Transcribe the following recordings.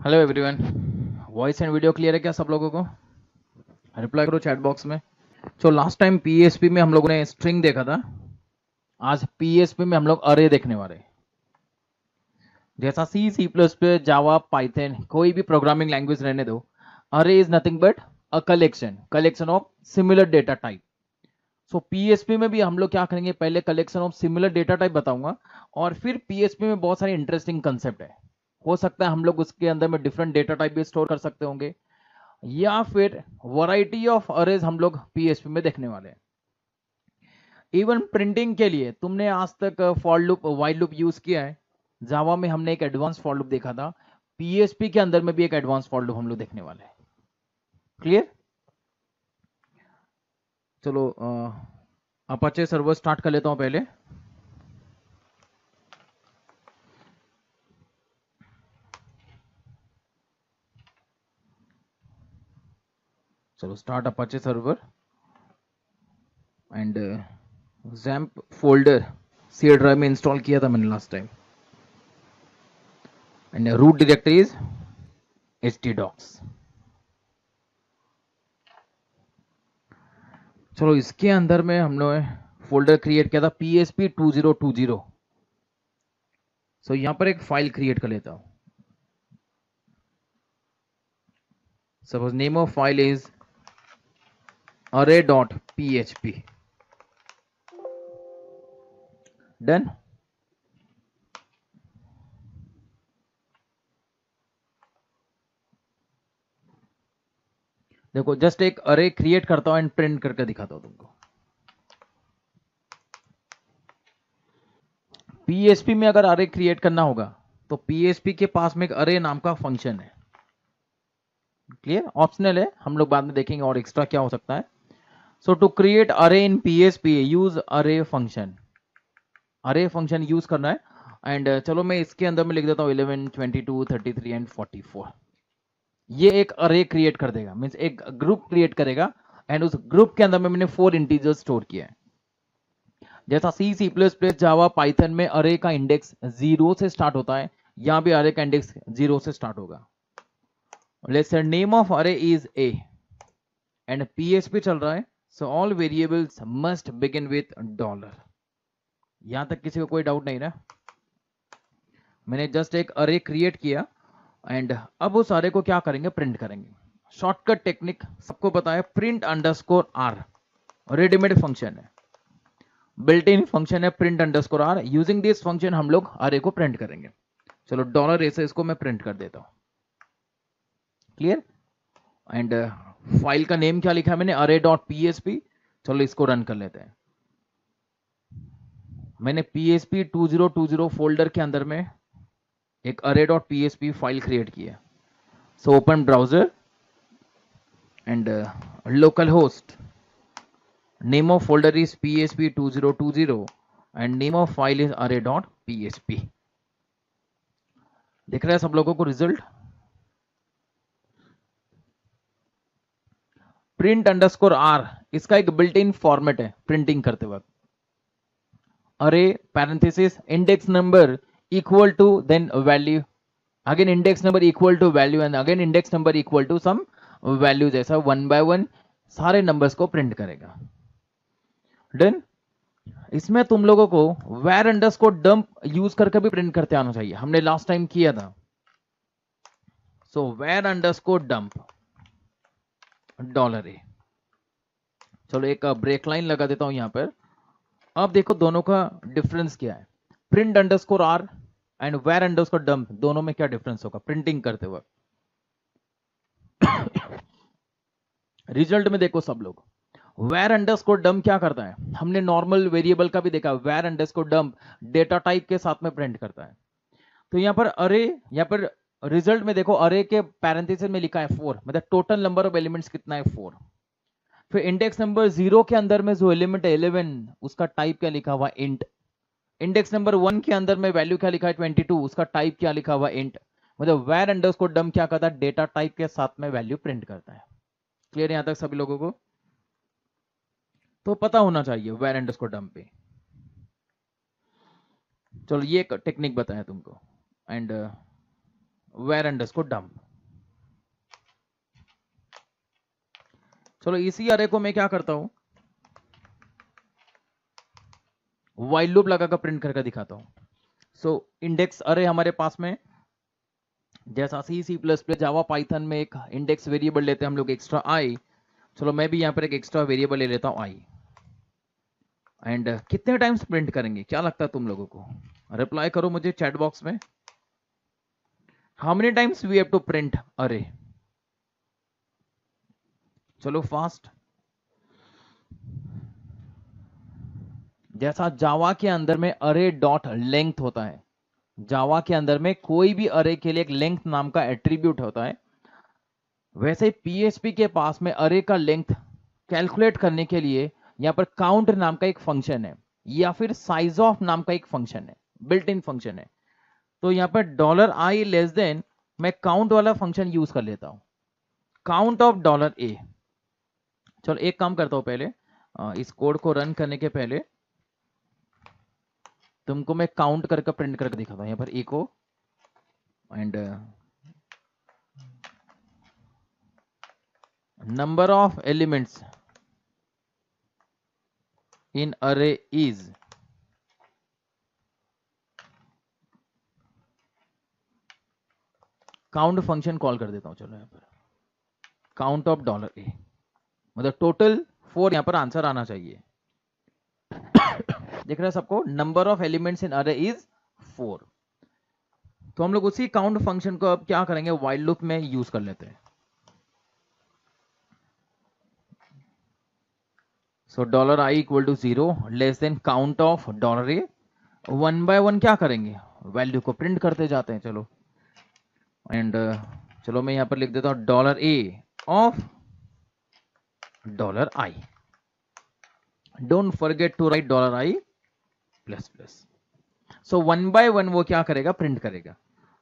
Hello everyone. Voice and video clear है क्या सब लोगों को? रिप्लाई करो चैट बॉक्स में। तो लास्ट टाइम पीएचपी में हम लोगों ने स्ट्रिंग देखा था। आज पीएचपी में हम लोग अरे देखने वाले हैं। जैसा C C plus plus Java Python कोई भी प्रोग्रामिंग लैंग्वेज रहने दो, array is nothing but a collection of similar data type. So PHP में भी हम लोग क्या करेंगे, पहले collection of similar data type बताऊंगा और फिर पीएचपी में बहुत सारे इंटरेस्टिंग कंसेप्ट है। हो सकता है हम लोग उसके अंदर में डिफरेंट डेटा टाइप भी स्टोर कर सकते होंगे, या फिर वैरायटी ऑफ अरेज हम लोग पीएचपी में देखने वाले हैं। इवन प्रिंटिंग के लिए तुमने आज तक for loop while loop use किया है? जावा में हमने एक एडवांस फॉर लूप देखा था, पीएचपी के अंदर में भी एक एडवांस फॉर लूप हम लोग देखने वाले हैं। क्लियर? चलो अपाचे सर्वर स्टार्ट कर लेता हूं पहले। चलो start Apache server and XAMPP folder C drive में इंस्टॉल किया था मैंने last time and root directory is htdocs। चलो इसके अंदर में हम लोग फोल्डर क्रिएट किया था PHP 2020। सो यहां पर एक फाइल क्रिएट कर लेता हूं। Suppose name of file is array.php। Done. देखो जस्ट एक अरे क्रिएट करता हूं एंड प्रिंट करके दिखाता हूं तुमको। पीएचपी में अगर अरे क्रिएट करना होगा तो पीएचपी के पास में एक अरे नाम का फंक्शन है। क्लियर? ऑप्शनल है, हम लोग बाद में देखेंगे और एक्स्ट्रा क्या हो सकता है। सो टू क्रिएट अरे इन पीएचपी यूज अरे फंक्शन। अरे फंक्शन यूज करना है एंड चलो मैं इसके अंदर में लिख देता हूं 11 22 33 एंड 44। ये एक अरे क्रिएट कर देगा, मींस एक ग्रुप क्रिएट करेगा एंड उस ग्रुप के अंदर में मैंने 4 इंटीजर्स स्टोर किया है। जैसा C C plus plus Java Python में अरे का इंडेक्स 0 से स्टार्ट होता है, यहां भी अरे का इंडेक्स 0 से स्टार्ट होगा। लेट्स से नेम ऑफ अरे इज ए एंड पीएचपी चल रहा है, so all variables must begin with $। यहां तक किसी को कोई डाउट नहीं ना? मैंने जस्ट एक अरे क्रिएट किया एंड अब उस अरे को क्या करेंगे, प्रिंट करेंगे। शॉर्टकट टेक्निक सबको पता है, print underscore r readymade function है, बिल्ट इन फंक्शन है print underscore r. Using this function हम लोग अरे को प्रिंट करेंगे। चलो $A से इसको मैं प्रिंट कर देता हूं। क्लियर? एंड फाइल का नेम क्या लिखा है मैंने, array.php। चलो इसको रन कर लेते हैं। मैंने PHP 2020 फोल्डर के अंदर में एक array.php फाइल क्रिएट किया। So open browser and local host, name of folder is PHP 2020 and name of file is array.php। दिख रहा है सब लोगों को रिजल्ट? प्रिंट अंडरस्कोर आर इसका एक बिल्ट इन फॉर्मेट है प्रिंटिंग करते वक्त। Array parenthesis index number equal to then value, again index number equal to value and again index number equal to some value, जैसा 1 by 1 सारे numbers को print करेगा। Done. इसमें तुम लोगों को where अंडरस्कोर डंप यूज करके भी प्रिंट करते आना चाहिए, हमने लास्ट टाइम किया था। सो where अंडरस्कोर डंप $A। चलो एक ब्रेक लाइन लगा देता हूं यहां पर। अब देखो दोनों का डिफरेंस क्या है, print underscore r and where underscore dump, दोनों में क्या डिफरेंस होगा प्रिंटिंग करते वक्त। रिजल्ट में देखो सब लोग, where अंडरस्कोर डंप क्या करता है, हमने नॉर्मल वेरिएबल का भी देखा, where underscore dump data type के साथ में प्रिंट करता है। तो यहां पर अरे, यहां पर रिजल्ट में देखो अरे के पैरेंथेसिस में लिखा है 4, मतलब टोटल नंबर ऑफ एलिमेंट्स कितना है 4। फिर इंडेक्स नंबर 0 के अंदर में जो एलिमेंट है 11, उसका टाइप क्या लिखा हुआ इंट। इंडेक्स नंबर 1 के अंदर में वैल्यू क्या लिखा है 22, उसका टाइप क्या लिखा हुआ इंट। मतलब where अंडरस्कोर डंप क्या करता है, डेटा टाइप के साथ में वैल्यू प्रिंट करता है। क्लियर यहां तक सभी लोगों को? तो पता होना चाहिए where अंडरस्कोर डंप पे। चलो ये एक टेक्निक बताया तुमको एंड where underscore dump। चलो इसी अरे को मैं क्या करता हूं, वाइल लूप लगाकर प्रिंट करके दिखाता हूं। सो इंडेक्स अरे हमारे पास में, जैसा C++, जावा, पाइथन में एक इंडेक्स वेरिएबल लेते हैं हम लोग एक्स्ट्रा आई। चलो मैं भी यहां पर एक एक्स्ट्रा वेरिएबल ले लेता हूं आई। एंड कितने टाइम्स प्रिंट करेंगे, क्या लगता है तुम लोगों को? रिप्लाई करो मुझे चैट बॉक्स में। How many times we have to print array? चलो फास्ट। जैसा जावा के अंदर में अरे डॉट लेंथ होता है, जावा के अंदर में कोई भी अरे के लिए एक लेंथ नाम का एट्रीब्यूट होता है, वैसे पीएचपी के पास में अरे का लेंथ कैलकुलेट करने के लिए यहां पर काउंट नाम का एक फंक्शन है, या फिर साइज ऑफ नाम का एक फंक्शन है, बिल्ट इन फंक्शन है। तो यहां पर $i लेस देन मैं काउंट वाला फंक्शन यूज कर लेता हूं, काउंट ऑफ $a। चलो एक काम करता हूं, पहले इस कोड को रन करने के पहले तुमको मैं काउंट करके प्रिंट करके दिखाता हूं। यहां पर echo and number of elements in array is count function call कर देता हूं। चलो यहां पर काउंट ऑफ $a, मतलब टोटल 4 यहां पर आंसर आना चाहिए। देख रहे हैं सबको, नंबर ऑफ एलिमेंट्स इन अरे इज 4। तो हम लोग उसी काउंट फंक्शन को अब क्या करेंगे, व्हाइल लूप में यूज कर लेते हैं। So $i equal to 0 less than count of $a। 1 by 1 क्या करेंगे, वैल्यू को प्रिंट करते जाते हैं। चलो एंड चलो मैं यहां पर लिख देता हूं $a of $i। Don't forget to write $i plus plus. So 1 by 1 वो क्या करेगा, प्रिंट करेगा।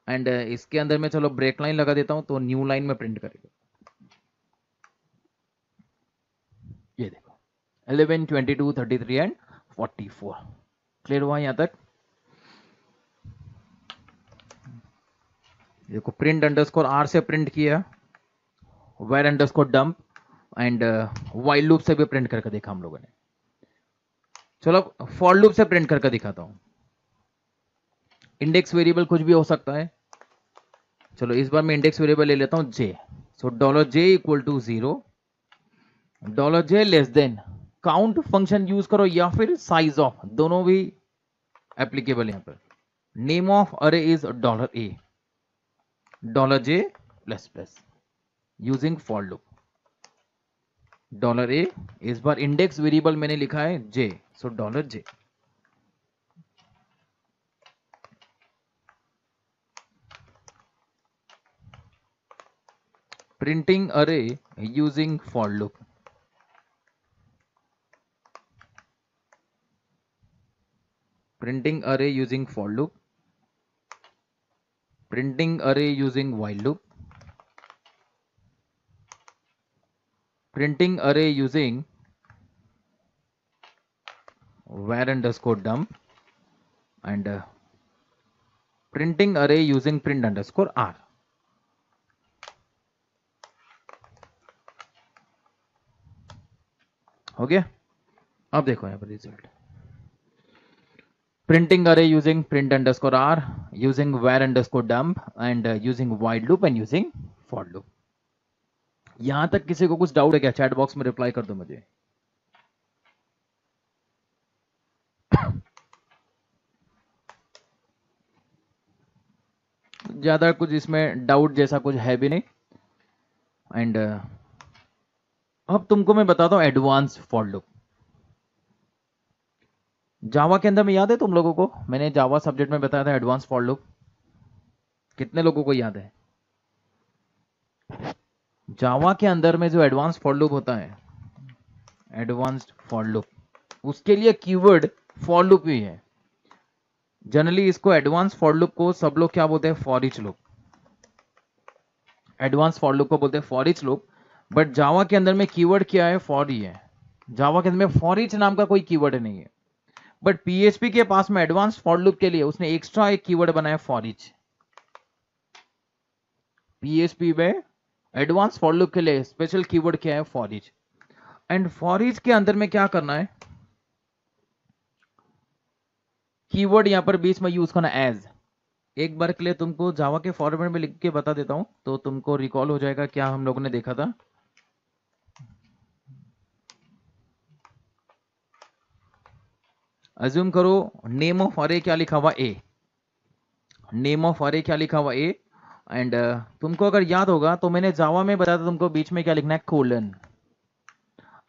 एंड इसके अंदर में चलो ब्रेक लाइन लगा देता हूं, तो न्यू लाइन में प्रिंट करेगा। ये देखो 11, 22, 33 एंड 44। क्लियर हुआ यहां तक? देखो प्रिंट अंडरस्कोर आर से प्रिंट किया, var underscore dump and while loop से भी प्रिंट करके देखा हम लोगों ने। चलो फॉर लूप से प्रिंट करके दिखाता हूं। इंडेक्स वेरिएबल कुछ भी हो सकता है। चलो इस बार मैं इंडेक्स वेरिएबल ले लेता हूं j. So $j equal to 0, $j less than count function use करो या फिर साइज ऑफ, दोनों भी एप्लीकेबल यहां पर। नेम ऑफ अरे is $a, $j plus plus using for loop. $a इस बार इंडेक्स वेरिएबल मैंने लिखा है j, so $j। printing array using for loop, printing array using for loop, printing array using while loop, printing array using var underscore dump and printing array using print underscore r। हो गया? अब देखो यहां पर result. printing array using print underscore r, using var underscore dump and using while loop and using for loop। यहां तक किसी को कुछ डाउट है क्या? चैट बॉक्स में रिप्लाई कर दो मुझे। ज्यादा कुछ इसमें डाउट जैसा कुछ है भी नहीं। एंड अब तुमको मैं बताता हूं एडवांस फॉर लूप। जावा के अंदर में याद है तुम लोगों को, मैंने जावा सब्जेक्ट में बताया था एडवांस फॉर लूप। कितने लोगों को याद है? जावा के अंदर में जो एडवांस फॉर लूप होता है, एडवांस्ड फॉर लूप, उसके लिए कीवर्ड फॉर लूप ही है। जनरली इसको एडवांस फॉर लूप को सब लोग क्या बोलते हैं, for each loop. Advance for loop को बोलते हैं for each loop, but Java के अंदर में कीवर्ड क्या है, फॉर ही है। जावा के अंदर में फॉर ईच नाम का कोई कीवर्ड नहीं है, बट पीएचपी के पास में एडवांस फॉर लूप के लिए उसने एक्स्ट्रा एक कीवर्ड बनाया, फॉर ईच। पीएचपी में एडवांस फॉर लूप के लिए स्पेशल कीवर्ड क्या है? For each. And for each के अंदर में क्या करना है? कीवर्ड यहां पर बीच में यूज करना एज। एक बार के लिए तुमको जावा के फॉर्मेट में लिख के बता देता हूं तो तुमको रिकॉल हो जाएगा क्या हम लोगों ने देखा था। अज्यूम करो नेम ऑफ अरे क्या लिखा हुआ? ए। नेम ऑफ अरे क्या लिखा हुआ? ए। एंड तुमको अगर याद होगा तो मैंने जावा में बताया था तुमको बीच में क्या लिखना है? Colon.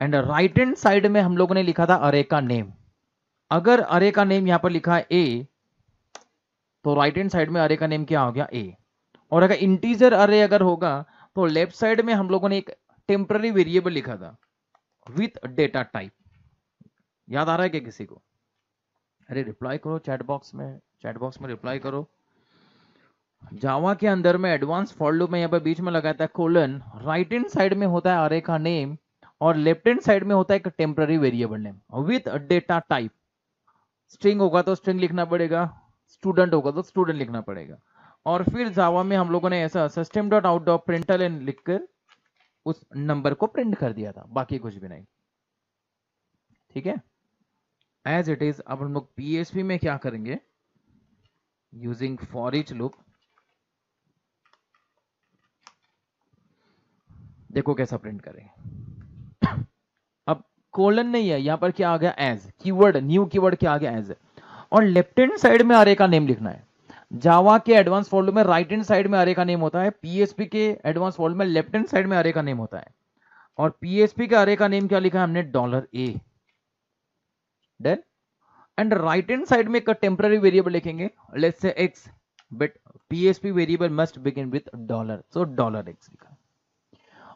And right hand side में हम लोगों ने लिखा था अरे का नेम। अगर अरे का नेम यहां पर लिखा है ए तो राइट हैंड साइड में अरे का नेम क्या हो गया? ए। और अगर इंटीजर अरे अगर होगा तो लेफ्ट साइड में हम लोगों ने एक टेम्पररी वेरिएबल लिखा था विथ डेटा टाइप। याद आ रहा है क्या किसी को? अरे रिप्लाई करो चैट बॉक्स में रिप्लाई करो। जावा के अंदर में एडवांस फॉर लूप में यहां पर बीच में लगाता है कोलन, राइट हैंड साइड में होता है अरे का नेम और लेफ्ट हैंड साइड में होता है एक temporary variable name with data type. String होगा तो स्ट्रिंग लिखना पड़ेगा, स्टूडेंट होगा तो स्टूडेंट लिखना पड़ेगा। और फिर जावा में हम लोगों ने ऐसा system dot out dot println लिखकर उस नंबर को प्रिंट कर दिया था, बाकी कुछ भी नहीं। ठीक है, एज इट इज। अब हम लोग पीएचपी में क्या करेंगे? Using for each loop. देखो कैसा प्रिंट करेंगे। अब कोलन नहीं है यहां पर, क्या आ गया? एज। कीवर्ड, न्यू कीवर्ड क्या आ गया? एज। और लेफ्ट हैंड साइड में अरे का नेम लिखना है। जावा के एडवांस फॉर लूप में राइट हैंड साइड में अरे का नेम होता है, पीएचपी के एडवांस फॉर लूप में लेफ्ट हैंड साइड में अरे का नेम होता है। और पीएचपी के अरे का नेम क्या लिखा है हमने? $A। Done. And right hand side में एक टेम्पररी वेरिएबल लिखेंगे, let's say x, but PHP variable must begin with dollar, so $x लिखा।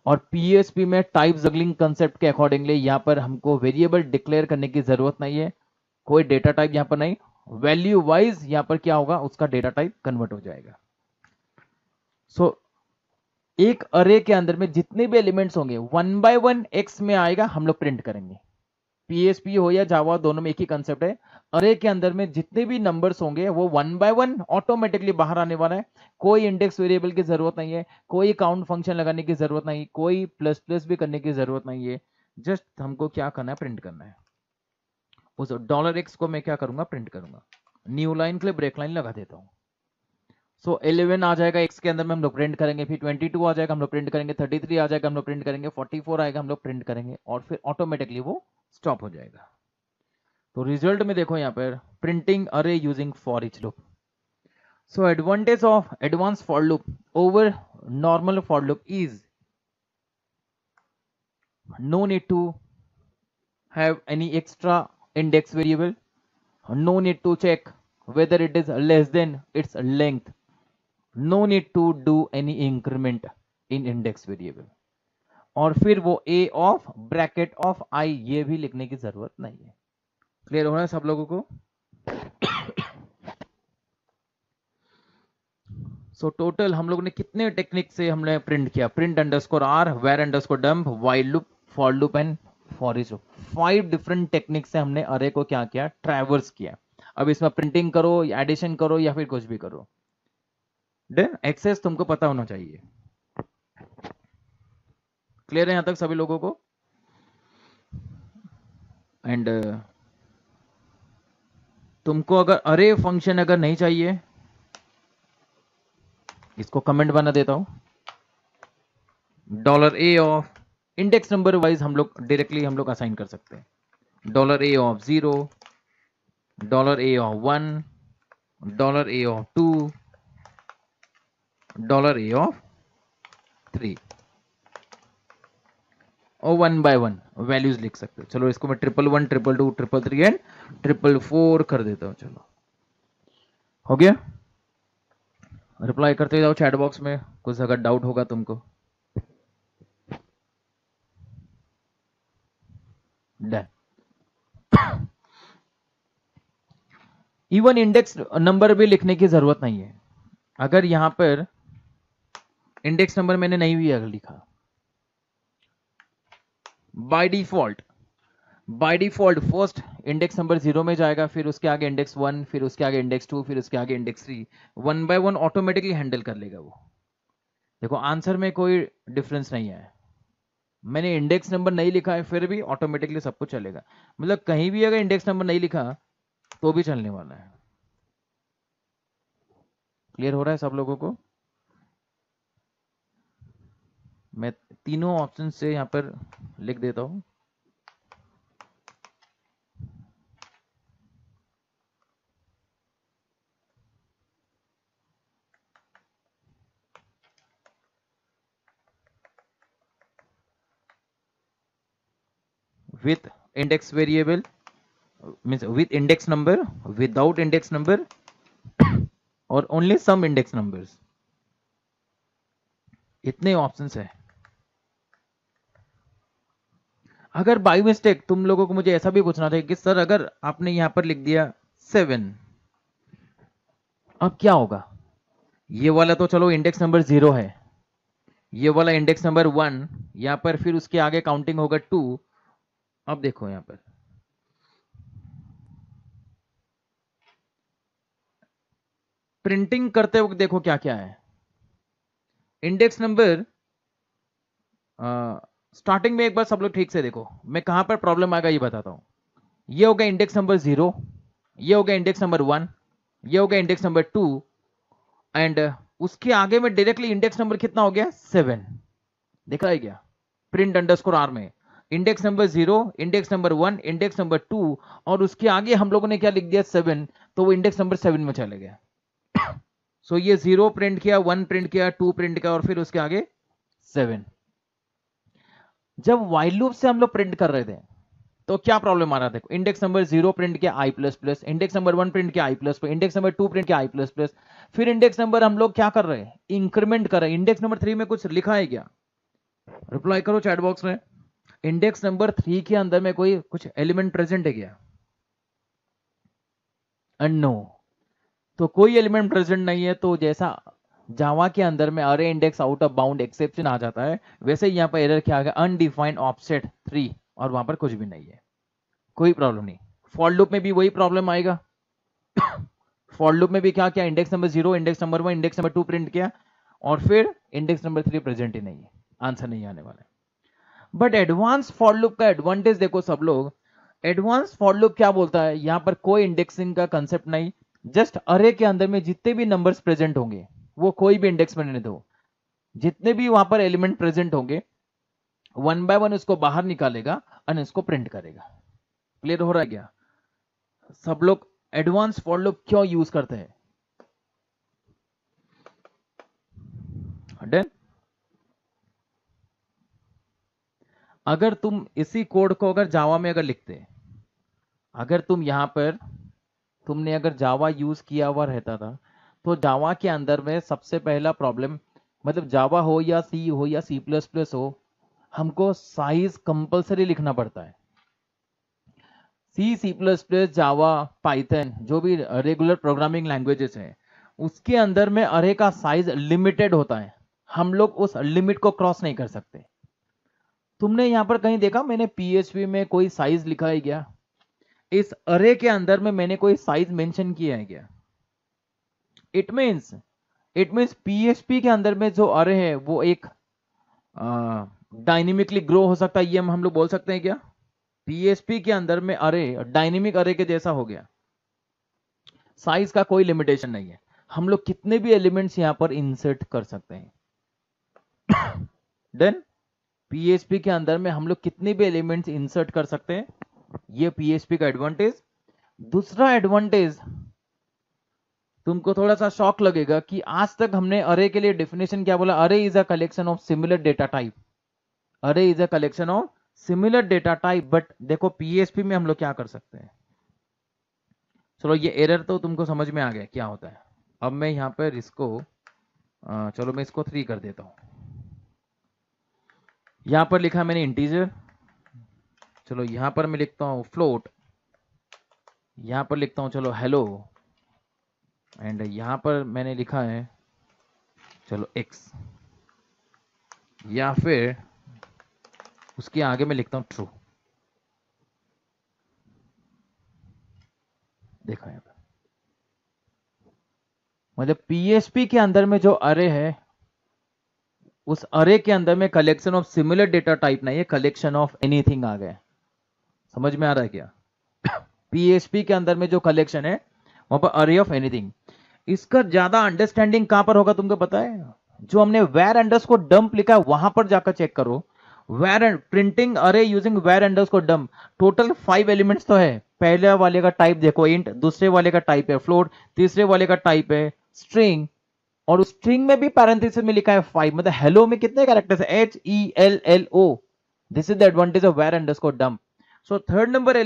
और पीएचपी में टाइप जगलिंग कंसेप्ट के अकॉर्डिंगली यहां पर हमको वेरिएबल डिक्लेयर करने की जरूरत नहीं है, कोई डेटा टाइप यहां पर नहीं, वैल्यू वाइज यहां पर क्या होगा? उसका डेटा टाइप कन्वर्ट हो जाएगा। सो एक अरे के अंदर में जितने भी एलिमेंट्स होंगे 1 by 1 x में आएगा, हम लोग प्रिंट करेंगे। पीएचपी हो या जावा, दोनों में एक ही कंसेप्ट है। अरे के अंदर में जितने भी नंबर्स होंगे वो 1 by 1 ऑटोमेटिकली बाहर आने वाला है। कोई इंडेक्स वेरिएबल की जरूरत नहीं है, कोई काउंट फंक्शन लगाने की जरूरत नहीं, कोई प्लस प्लस भी करने की जरूरत नहीं है। जस्ट हमको क्या करना है? प्रिंट करना है। उस $x को मैं क्या करूंगा? प्रिंट करूंगा। न्यू लाइन के लिए ब्रेक लाइन लगा देता हूं। सो 11 आ जाएगा x के अंदर में, हम लोग प्रिंट करेंगे। फिर 22 आ जाएगा, हम लोग प्रिंट करेंगे। 33 आ जाएगा, हम लोग प्रिंट करेंगे। 44 आएगा, हम लोग प्रिंट करेंगे। और फिर ऑटोमेटिकली वो स्टॉप हो जाएगा। तो रिजल्ट में देखो यहां पर printing array using for each loop. So advantage of advance for loop over normal for loop is no need to have any extra index variable, no need to check whether it is less than its length, no need to do any increment in index variable, और फिर वो a of bracket of I ये भी लिखने की जरूरत नहीं है। क्लियर हो रहा है सब लोगों को? सो टोटल हम लोग ने कितने टेक्निक से हमने प्रिंट किया? Print underscore r, var underscore dump, while loop, for loop and for each loop. 5 different technique से हमने अरे को क्या किया? ट्रैवर्स किया। अब इसमें प्रिंटिंग करो, एडिशन करो या फिर कुछ भी करो, डन। एक्सेस तुमको पता होना चाहिए। क्लियर है यहां तक सभी लोगों को? एंड तुमको अगर अरे फंक्शन अगर नहीं चाहिए, इसको कमेंट बना देता हूं। $A of index number wise हम लोग डायरेक्टली हम लोग असाइन कर सकते हैं। $A of 0, $A of 1, $A of 2, $A of 3 और 1 by 1 वैल्यूज लिख सकते हो। चलो इसको मैं 111, 222, 333 एंड 444 कर देता हूं। चलो हो गया? रिप्लाई करते जाओ चैट बॉक्स में, कुछ अगर डाउट होगा तुमको। डन। इवन इंडेक्स नंबर भी लिखने की जरूरत नहीं है। अगर यहां पर इंडेक्स नंबर मैंने नहीं भी अगर लिखा, by default first index number 0 में जाएगा, फिर उसके आगे इंडेक्स 1, फिर उसके आगे इंडेक्स 2, फिर उसके आगे इंडेक्स 3, 1 by 1 ऑटोमेटिकली हैंडल कर लेगा वो। देखो आंसर में कोई डिफरेंस नहीं है, मैंने इंडेक्स नंबर नहीं लिखा है फिर भी ऑटोमेटिकली सब कुछ चलेगा। मतलब कहीं भी अगर इंडेक्स नंबर नहीं लिखा तो भी चलने वाला है। क्लियर हो रहा है सब लोगों को? मैं तीनों ऑप्शन से यहां पर लिख देता हूं। With index variable means with index number, without index number और ओनली सम इंडेक्स नंबर्स, इतने ऑप्शंस है। अगर बाई मिस्टेक तुम लोगों को मुझे ऐसा भी पूछना था कि सर अगर आपने यहां पर लिख दिया 7, अब क्या होगा? ये वाला तो चलो इंडेक्स नंबर 0 है, ये वाला इंडेक्स नंबर 1, यहां पर फिर उसके आगे काउंटिंग होगा 2। अब देखो यहां पर प्रिंटिंग करते वक्त देखो क्या क्या है। इंडेक्स नंबर स्टार्टिंग में एक बार सब लोग ठीक से देखो, मैं कहां पर प्रॉब्लम आएगा ये बताता हूं। ये हो गया इंडेक्स नंबर 0, ये हो गया इंडेक्स नंबर 1, ये हो गया इंडेक्स नंबर 2 एंड उसके आगे में डायरेक्टली इंडेक्स नंबर कितना हो गया 7, दिख रहा है क्या? प्रिंट अंडरस्कोर आर में index number 0, index number 1, index number 2 और उसके आगे हम लोगों ने क्या लिख दिया 7, तो वो इंडेक्स नंबर 7 में चले गया। सो ये 0 प्रिंट किया, 1 प्रिंट किया, 2 प्रिंट किया और फिर उसके आगे 7। जब वाइल लूप से हम लोग प्रिंट कर रहे थे तो क्या प्रॉब्लम आ रहा था? देखो इंडेक्स नंबर 0 प्रिंट किया i plus plus, index number 1 print किया i plus plus, index number 2 print किया आई प्लस प्लस, फिर इंडेक्स नंबर हम लोग क्या कर रहे हैं? इंक्रीमेंट कर रहे हैं। इंडेक्स नंबर 3 में कुछ लिखा है क्या? रिप्लाई करो चैट बॉक्स में। इंडेक्स नंबर 3 के अंदर में कोई कुछ एलिमेंट प्रेजेंट है क्या? नो, तो कोई एलिमेंट प्रेजेंट नहीं है। तो जैसा जावा के अंदर में array index out of bound exception आ जाता है, वैसे ही यहां पर एरर क्या आ गया? अनडिफाइंड ऑफसेट 3, और वहां पर कुछ भी नहीं है, कोई प्रॉब्लम नहीं। फॉर लूप में भी वही प्रॉब्लम आएगा। फॉर लूप में भी क्या किया? Index number 0, index number 1, index number 2 print किया और फिर इंडेक्स नंबर 3 प्रेजेंट ही नहीं है, आंसर नहीं आने वाला है। बट एडवांस फॉर लूप का एडवांटेज देखो सब लोग। एडवांस फॉर लूप क्या बोलता है? यहां पर कोई इंडेक्सिंग का कंसेप्ट नहीं, जस्ट अरे के अंदर में जितने भी नंबर्स प्रेजेंट होंगे वो कोई भी इंडेक्स में रहने दो, जितने भी वहां पर एलिमेंट प्रेजेंट होंगे वन बाय वन उसको बाहर निकालेगा और इसको प्रिंट करेगा। क्लियर हो रहा है क्या? सब लोग एडवांस फॉर लूप क्यों यूज करते हैं? डन। अगर तुम इसी कोड को अगर जावा में अगर लिखते, अगर तुम यहां पर तुमने अगर जावा यूज किया हुआ रहता था, तो जावा के अंदर में सबसे पहला प्रॉब्लम, मतलब जावा हो या सी हो या सी प्लस प्लस हो, हमको साइज कंपलसरी लिखना पड़ता है। सी, C plus plus, Java, Python, जो भी रेगुलर प्रोग्रामिंग लैंग्वेजेस हैं, उसके अंदर में अरे का साइज लिमिटेड होता है, हम लोग उस लिमिट को क्रॉस नहीं कर सकते। तुमने यहां पर कहीं देखा मैंने पीएचपी में कोई साइज लिखा है क्या? इस अरे के अंदर में मैंने कोई साइज मेंशन किया है क्या? इट मींस पीएचपी के अंदर में जो अरे है वो एक डायनेमिकली ग्रो हो सकता है, ये हम लोग बोल सकते हैं क्या? पीएचपी के अंदर में अरे डायनेमिक अरे के जैसा हो गया, साइज का कोई लिमिटेशन नहीं है, हम लोग कितने भी एलिमेंट्स यहां पर इंसर्ट कर सकते हैं। देन पीएचपी के अंदर में हम लोग कितने भी एलिमेंट्स इंसर्ट कर सकते हैं, ये पीएचपी का एडवांटेज। दूसरा एडवांटेज, तुमको थोड़ा सा शॉक लगेगा कि आज तक हमने अरे के लिए डेफिनेशन क्या बोला? Array is a collection of similar data type, array is a collection of similar data type. But देखो पीएचपी में हम लोग क्या कर सकते हैं। चलो ये एरर तो तुमको समझ में आ गया क्या होता है। अब मैं यहां पर इसको चलो मैं इसको 3 कर देता हूं। यहां पर लिखा मैंने इंटीजर, चलो यहां पर मैं लिखता हूं फ्लोट, यहां पर लिखता हूं चलो हेलो, एंड यहां पर मैंने लिखा है चलो एक्स, या फिर उसके आगे मैं लिखता हूं ट्रू। देखो यहां पर मतलब पीएचपी के अंदर में जो अरे है उस अरे के अंदर में collection of similar data type नहीं है, कलेक्शन ऑफ एनीथिंग आ गया। समझ में आ रहा है क्या? पीएचपी के अंदर में जो कलेक्शन है वहां पर अरे ऑफ एनीथिंग। इसका ज्यादा अंडरस्टैंडिंग कहां पर होगा तुमको पता है? जो हमने वेर अंडरस्कोर डंप लिखा है वहां पर जाकर चेक करो। Var printing array using var underscore dump, total 5 elements तो है। पहले वाले का टाइप देखो इंट, दूसरे वाले का टाइप है फ्लोट, तीसरे वाले का टाइप है स्ट्रिंग, और उस स्ट्रिंग में भी पैरेंथेसिस में लिखा है 5। मतलब हेलो में कितने कैरेक्टर्स है? HELLO। This is the advantage of var underscore dump. So third number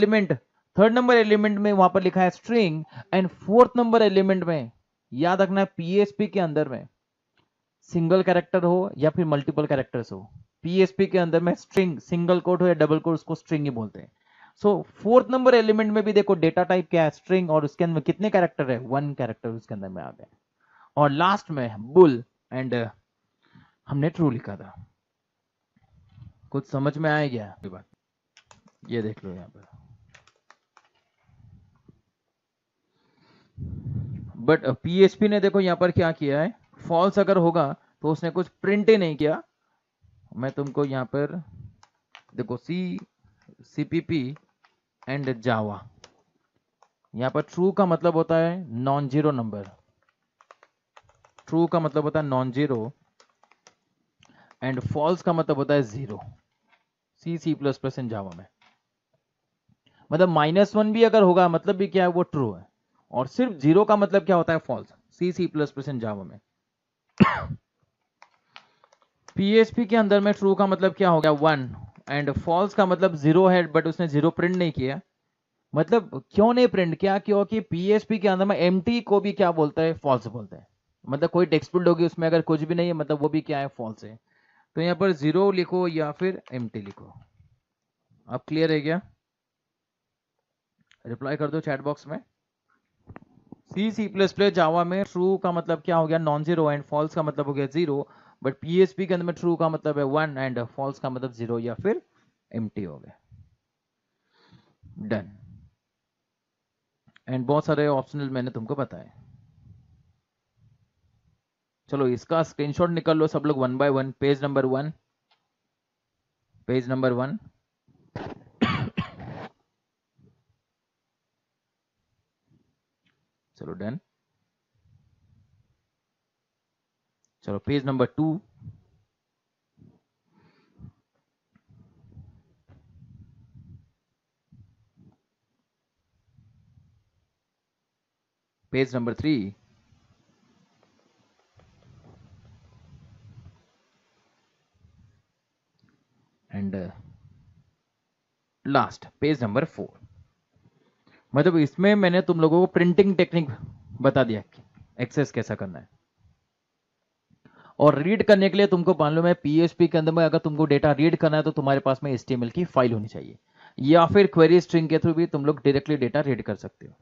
element में वहां पर लिखा है string, and fourth number element में याद रखना है पीएचपी के अंदर में सिंगल कैरेक्टर हो या फिर मल्टीपल कैरेक्टर्स हो, पीएचपी के अंदर में स्ट्रिंग सिंगल कोट हो या डबल कोट, उसको स्ट्रिंग ही बोलते हैं। सो फोर्थ नंबर एलिमेंट में भी देखो डेटा टाइप क्या है? स्ट्रिंग, और उसके अंदर कितने कैरेक्टर है? 1 कैरेक्टर उसके अंदर में आ गए। और लास्ट में बुल, एंड हमने ट्रू लिखा था। कुछ समझ में आया क्या बात? ये देख लो यहाँ पर। बट पीएचपी ने देखो यहाँ पर क्या किया है, फॉल्स अगर होगा तो उसने कुछ प्रिंट ही नहीं किया। मैं तुमको यहाँ पर देखो CPP एंड जावा, यहाँ पर ट्रू का मतलब होता है नॉन जीरो नंबर, ट्रू का मतलब होता है नॉन जीरो, एंड फॉल्स का मतलब होता है जीरो। C++ इन जावा में मतलब -1 भी अगर होगा मतलब भी क्या है? वो ट्रू है। और सिर्फ जीरो का मतलब क्या होता है? फॉल्स। C++ इन जावा में। पीएचपी के अंदर में ट्रू का मतलब क्या हो गया? 1, एंड फॉल्स का मतलब जीरो है, बट उसने जीरो प्रिंट नहीं किया। मतलब क्यों नहीं प्रिंट किया? क्योंकि पीएचपी के अंदर में एम्प्टी को भी क्या बोलता है? फॉल्स बोलते हैं। मतलब कोई टेक्स्ट फील्ड होगी उसमें अगर कुछ भी नहीं है मतलब वो भी क्या है? फॉल्स है। तो यहाँ पर जीरो लिखो या फिर एम्प्टी लिखो। अब क्लियर है क्या? रिप्लाई कर दो चैट बॉक्स में। C++ जावा में ट्रू का मतलब क्या हो गया? नॉन जीरो, एंड फॉल्स का मतलब हो गया जीरो। बट पीएचपी के अंदर में ट्रू का मतलब है 1, एंड फॉल्स का मतलब जीरो या फिर एम्प्टी हो गया। डन। एंड बहुत सारे ऑप्शनल मैंने तुमको बताए। चलो इसका स्क्रीनशॉट निकाल लो सब लोग 1 by 1। Page number 1, page number 1। चलो डन। चलो page number 2, page number 3, and last page number 4। मतलब इसमें मैंने तुम लोगों को प्रिंटिंग टेक्निक बता दिया कि एक्सेस कैसा करना है। और रीड करने के लिए तुमको मालूम है पीएचपी के अंदर में अगर तुमको डेटा रीड करना है तो तुम्हारे पास में HTML की फाइल होनी चाहिए, या फिर क्वेरी स्ट्रिंग के थ्रू भी तुम लोग डायरेक्टली डेटा रीड कर सकते हो।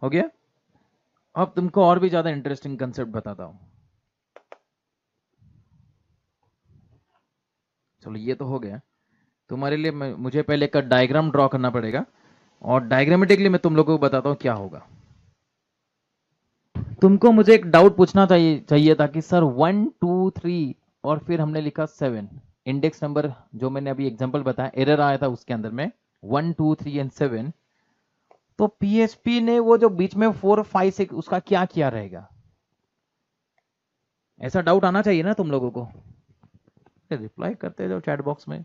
हो गया? अब तुमको और भी ज्यादा इंटरेस्टिंग कंसेप्ट बताता हूं। चलो ये तो हो गया। तुम्हारे लिए मुझे पहले एक डायग्राम ड्रॉ करना पड़ेगा, और डायग्रामेटिकली मैं तुम लोगों को बताता हूं क्या होगा। तुमको मुझे एक डाउट पूछना चाहिए था कि सर 1 2 3 और फिर हमने लिखा 7 इंडेक्स नंबर, जो मैंने अभी एग्जांपल बताया एरर आया था उसके अंदर में 1 2 3 एंड 7। तो पीएचपी ने वो जो बीच में 4 5 6 उसका क्या किया रहेगा? ऐसा डाउट आना चाहिए ना तुम लोगों को। रिप्लाई करते जाओ चैट बॉक्स में।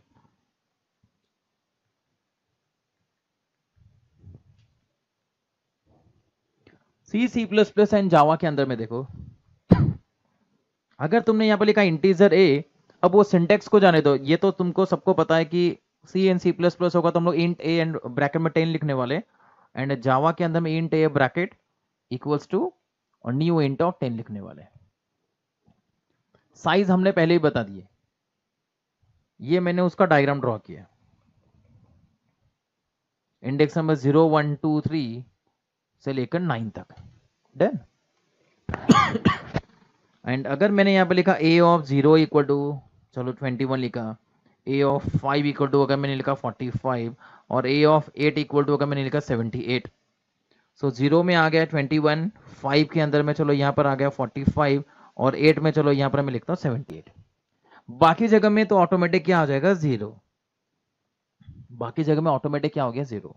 C++ एंड जावा के अंदर में देखो, अगर तुमने यहां पर लिखा इंटीजर ए, अब वो सिंटेक्स को जाने दो। ये तो तुमको सबको पता है कि C एंड C++ होगा तो हम लोग इंट ए एंड ब्रैकेट में 10 लिखने वाले, एंड जावा के अंदर में int a bracket equals to और न्यू इंट ऑफ 10 लिखने वाले। साइज हमने पहले ही बता दिए, ये मैंने उसका डायग्राम ड्रॉ किया। इंडेक्स नंबर 0 1 2 3 से लेकर 9 तक। डन। एंड अगर मैंने यहां पर लिखा a ऑफ 0 इक्वल टू, चलो 21 लिखा, a ऑफ 5 इक्वल टू अगर मैंने लिखा 45, और a ऑफ 8 इक्वल टू अगर मैंने लिखा 78, सो 0 में आ गया 21, 5 के अंदर में चलो यहाँ पर आ गया 45 और 8 में चलो यहाँ पर मैं लिखता हूँ 78। बाकी जगह में तो ऑटोमेटिक क्या आ जाएगा 0, बाकी जगह में ऑटोमेटिक क्या हो गया 0।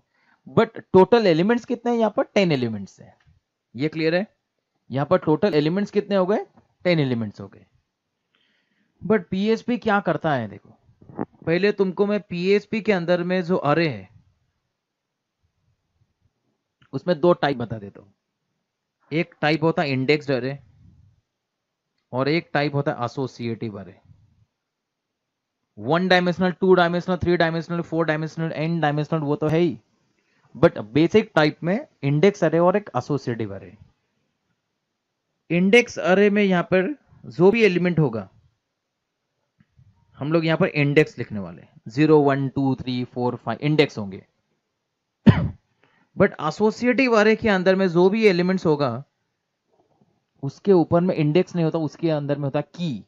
बट टोटल एलिमेंट्स कितने हैं यहाँ पर 10 एलिमेंट्स है। ये क्लियर है? यहाँ पर टोटल एलिमेंट्स कितने हो गए 10 एलिमेंट्स हो गए। बट पीएचपी क्या करता है देखो, पहले तुमको मैं पीएचपी के अंदर में जो अरे है उसमें दो टाइप बता देता हूं। एक टाइप होता है इंडेक्स्ड अरे और एक टाइप होता है एसोसिएटिव अरे। 1 dimensional, 2 dimensional, 3 dimensional, 4 dimensional, n dimensional वो तो है ही, बट बेसिक टाइप में इंडेक्स अरे और एक एसोसिएटिव अरे। इंडेक्स अरे में यहां पर जो भी एलिमेंट होगा हम लोग यहां पर इंडेक्स लिखने वाले, 0 1 2 3 4 5 इंडेक्स होंगे। बट एसोसिएटिव अरे के अंदर में जो भी एलिमेंट्स होगा उसके ऊपर में इंडेक्स नहीं होता, उसके अंदर में होता की।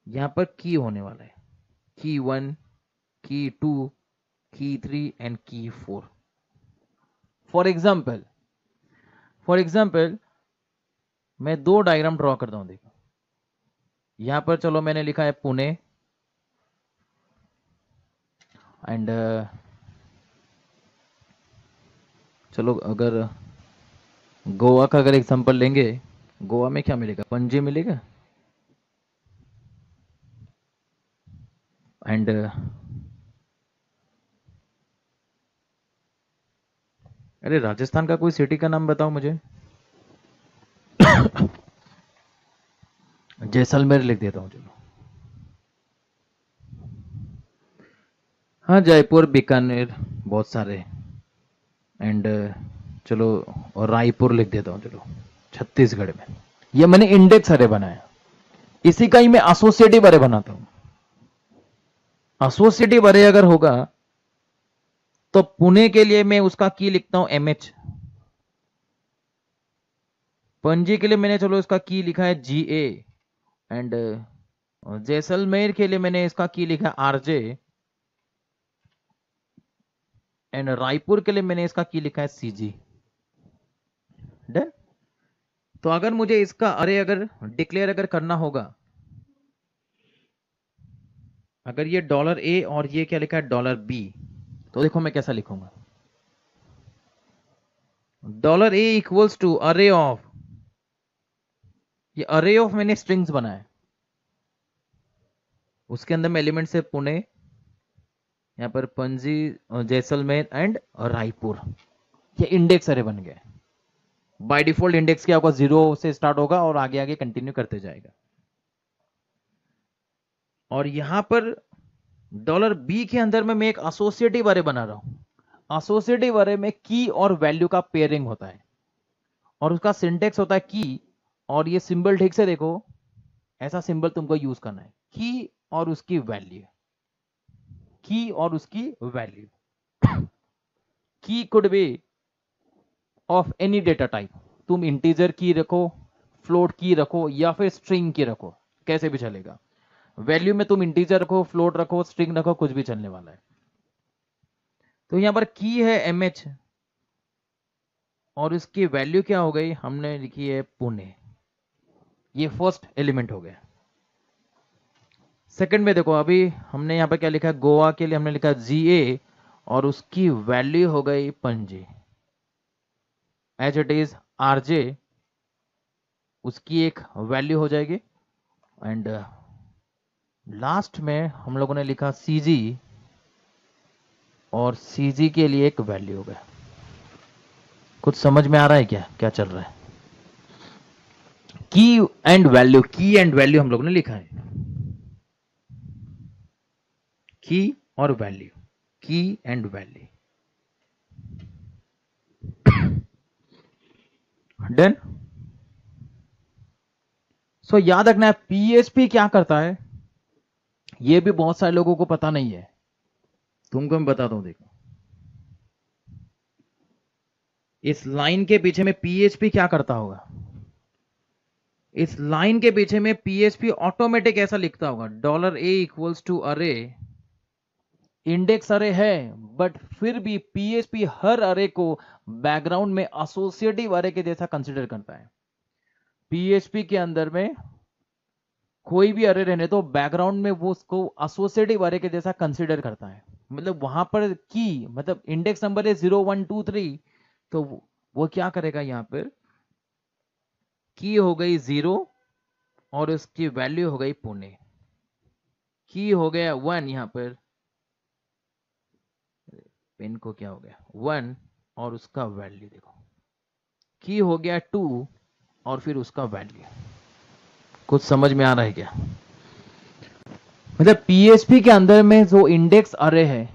यहां पर की होने वाला है, की 1, की 2, की 3 एंड की 4। फॉर एग्जाम्पल मैं दो डायग्राम ड्रॉ करता हूं। देखो यहां पर चलो मैंने लिखा है पुणे एंड चलो अगर गोवा का अगर एग्जांपल लेंगे, गोवा में क्या मिलेगा, पणजी मिलेगा एंड अरे राजस्थान का कोई सिटी का नाम बताओ मुझे। जैसलमेर लिख देता हूं चलो। हाँ जयपुर, बीकानेर बहुत सारे एंड चलो और रायपुर लिख देता हूं चलो छत्तीसगढ़ में। ये मैंने इंडेक्स अरे बनाया, इसी का ही मैं एसोसिएटिव अरे बनाता हूं। एसोसिएटिव अरे अगर होगा तो पुणे के लिए मैं उसका की लिखता हूं एमएच, पणजी के लिए मैंने चलो इसका की लिखा है जीए एंड जैसलमेर के लिए मैंने इसका की लिखा है आरजे एंड रायपुर के लिए मैंने इसका की लिखा है सीजी। डन। तो अगर मुझे इसका अरे अगर डिक्लेयर अगर करना होगा, अगर ये $A और ये क्या लिखा है $B, तो देखो मैं कैसा लिखूंगा, $A इक्वल्स टू अरे ऑफ, ये अरे ऑफ मैंने स्ट्रिंग्स बनाए, उसके अंदर में एलिमेंट्स है पुणे, यहां पर पणजी, जैसलमेर एंड रायपुर। ये इंडेक्स अरे बन गया। बाय डिफॉल्ट इंडेक्स क्या होगा, 0 से स्टार्ट होगा और आगे आगे कंटिन्यू करते जाएगा। और यहां पर $B के अंदर में मैं एक एसोसिएटिव अरे बना रहा हूं। एसोसिएटिव अरे में की और वैल्यू का पेयरिंग होता है और उसका सिंटेक्स होता है की, और ये सिंबल ठीक से देखो, ऐसा सिंबल तुमको यूज करना है, की और उसकी वैल्यू, की और उसकी वैल्यू। की could be of any data type, तुम इंटीजर की रखो, फ्लोट की रखो या फिर स्ट्रिंग की रखो, कैसे भी चलेगा। वैल्यू में तुम इंटीजर रखो, फ्लोट रखो, स्ट्रिंग रखो, कुछ भी चलने वाला है। तो यहां पर की है एमएच और इसकी वैल्यू क्या हो गई, हमने लिखी है पुणे, ये फर्स्ट एलिमेंट हो गया। सेकंड में देखो अभी हमने यहां पर क्या लिखा है, गोवा के लिए हमने लिखा जीए और उसकी वैल्यू हो गई Panaji, as it is RJ उसकी एक वैल्यू हो जाएगी एंड लास्ट में हम लोगों ने लिखा सीजी और सीजी के लिए एक वैल्यू हो गया। कुछ समझ में आ रहा है क्या क्या चल रहा है? की एंड वैल्यू, की एंड वैल्यू हम लोगों ने लिखा है, की और वैल्यू, की एंड वैल्यू। डन। सो याद रखना है पीएचपी क्या करता है, ये भी बहुत सारे लोगों को पता नहीं है, तुमको मैं बताता हूं। देखो इस लाइन के पीछे में पीएचपी क्या करता होगा, इस लाइन के पीछे में पीएचपी ऑटोमेटिक ऐसा लिखता होगा, $A इक्वल्स टू अरे इंडेक्स अरे है, बट फिर भी पीएचपी हर अरे को बैकग्राउंड में एसोसिएटिव अरे के जैसा कंसीडर करता है। पीएचपी के अंदर में कोई भी अरे रहने तो बैकग्राउंड में वो उसको एसोसिएटिव अरे के जैसा कंसीडर करता है। मतलब वहां पर की मतलब इंडेक्स नंबर है 0 1 2 3, तो वो क्या करेगा, यहाँ पर की हो गई 0 और उसकी वैल्यू हो गई पुणे, की हो गया 1, यहाँ पर पेन को क्या हो गया 1 और उसका वैल्यू देखो, की हो गया 2 और फिर उसका वैल्यू। कुछ समझ में आ रहा है क्या? मतलब पीएचपी के अंदर में जो इंडेक्स अरे है,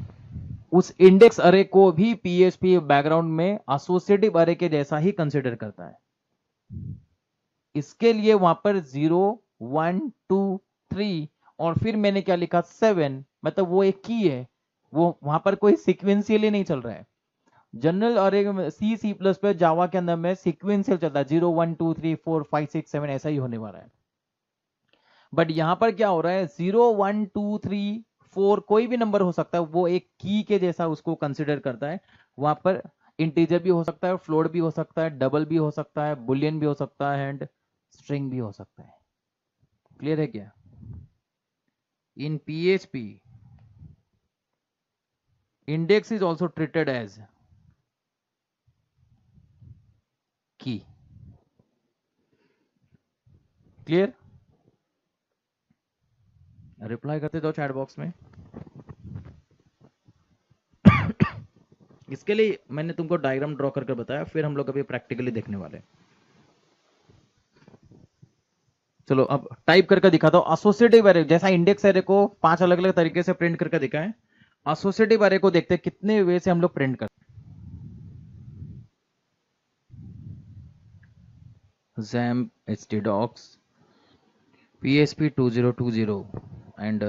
उस इंडेक्स अरे को भी पीएचपी बैकग्राउंड में एसोसिएटिव अरे के जैसा ही कंसीडर करता है। इसके लिए वहां पर 0 1 2 3 और फिर मैंने क्या लिखा 7, मतलब वो एक की है, वो वहां पर कोई सिक्वेंशियली नहीं चल रहा है। जनरल अरे सी प्लस प्लस जावा के अंदर में सिक्वेंशियल चलता है, 0 1 2 3 4 5 6 7 ऐसा ही होने वाला है। बट यहां पर क्या हो रहा है, 0 1 2 3 4 कोई भी नंबर हो सकता है, वो एक की के जैसा उसको कंसिडर करता है। वहां पर इंटीजर भी हो सकता है, फ्लोट भी हो सकता है, डबल भी हो सकता है, बुलियन भी हो सकता है एंड स्ट्रिंग भी हो सकता है। क्लियर है क्या? In PHP index is also treated as key. Clear? Reply करते जाओ चैट बॉक्स में। इसके लिए मैंने तुमको डायग्राम ड्रॉ करके बताया, फिर हम लोग अभी प्रैक्टिकली देखने वाले हैं। चलो अब टाइप करके दिखाता हूं। एसोसिएटिव एरे जैसा इंडेक्स एरे को 5 अलग अलग तरीके से प्रिंट करके दिखाएं, एसोसिएटिव एरे को देखते हैं कितने वे से हम लोग प्रिंट करते हैं। XAMPP htdocs PHP 2020 and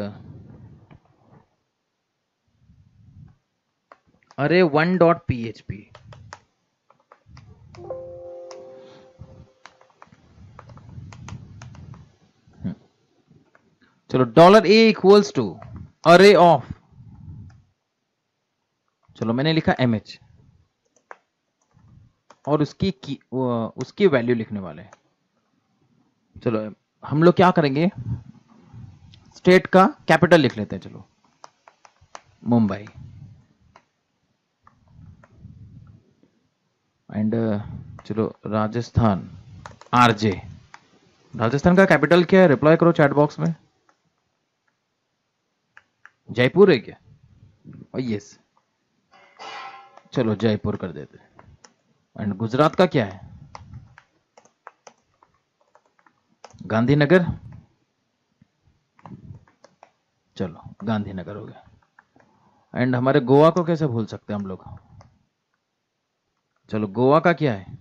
array1.php। चलो $a इक्वल्स टू अरे ऑफ, चलो मैंने लिखा mh और उसकी वैल्यू लिखने वाले हैं। चलो हम लोग क्या करेंगे, स्टेट का कैपिटल लिख लेते हैं। चलो मुंबई एंड चलो राजस्थान आरजे। राजस्थान का कैपिटल क्या है, रिप्लाई करो चैट बॉक्स में। जयपुर है क्या? यस, चलो जयपुर कर देते हैं। एंड गुजरात का क्या है, गांधीनगर। चलो गांधीनगर हो गया। एंड हमारे गोवा को कैसे भूल सकते हैं हम लोग? चलो गोवा का क्या है,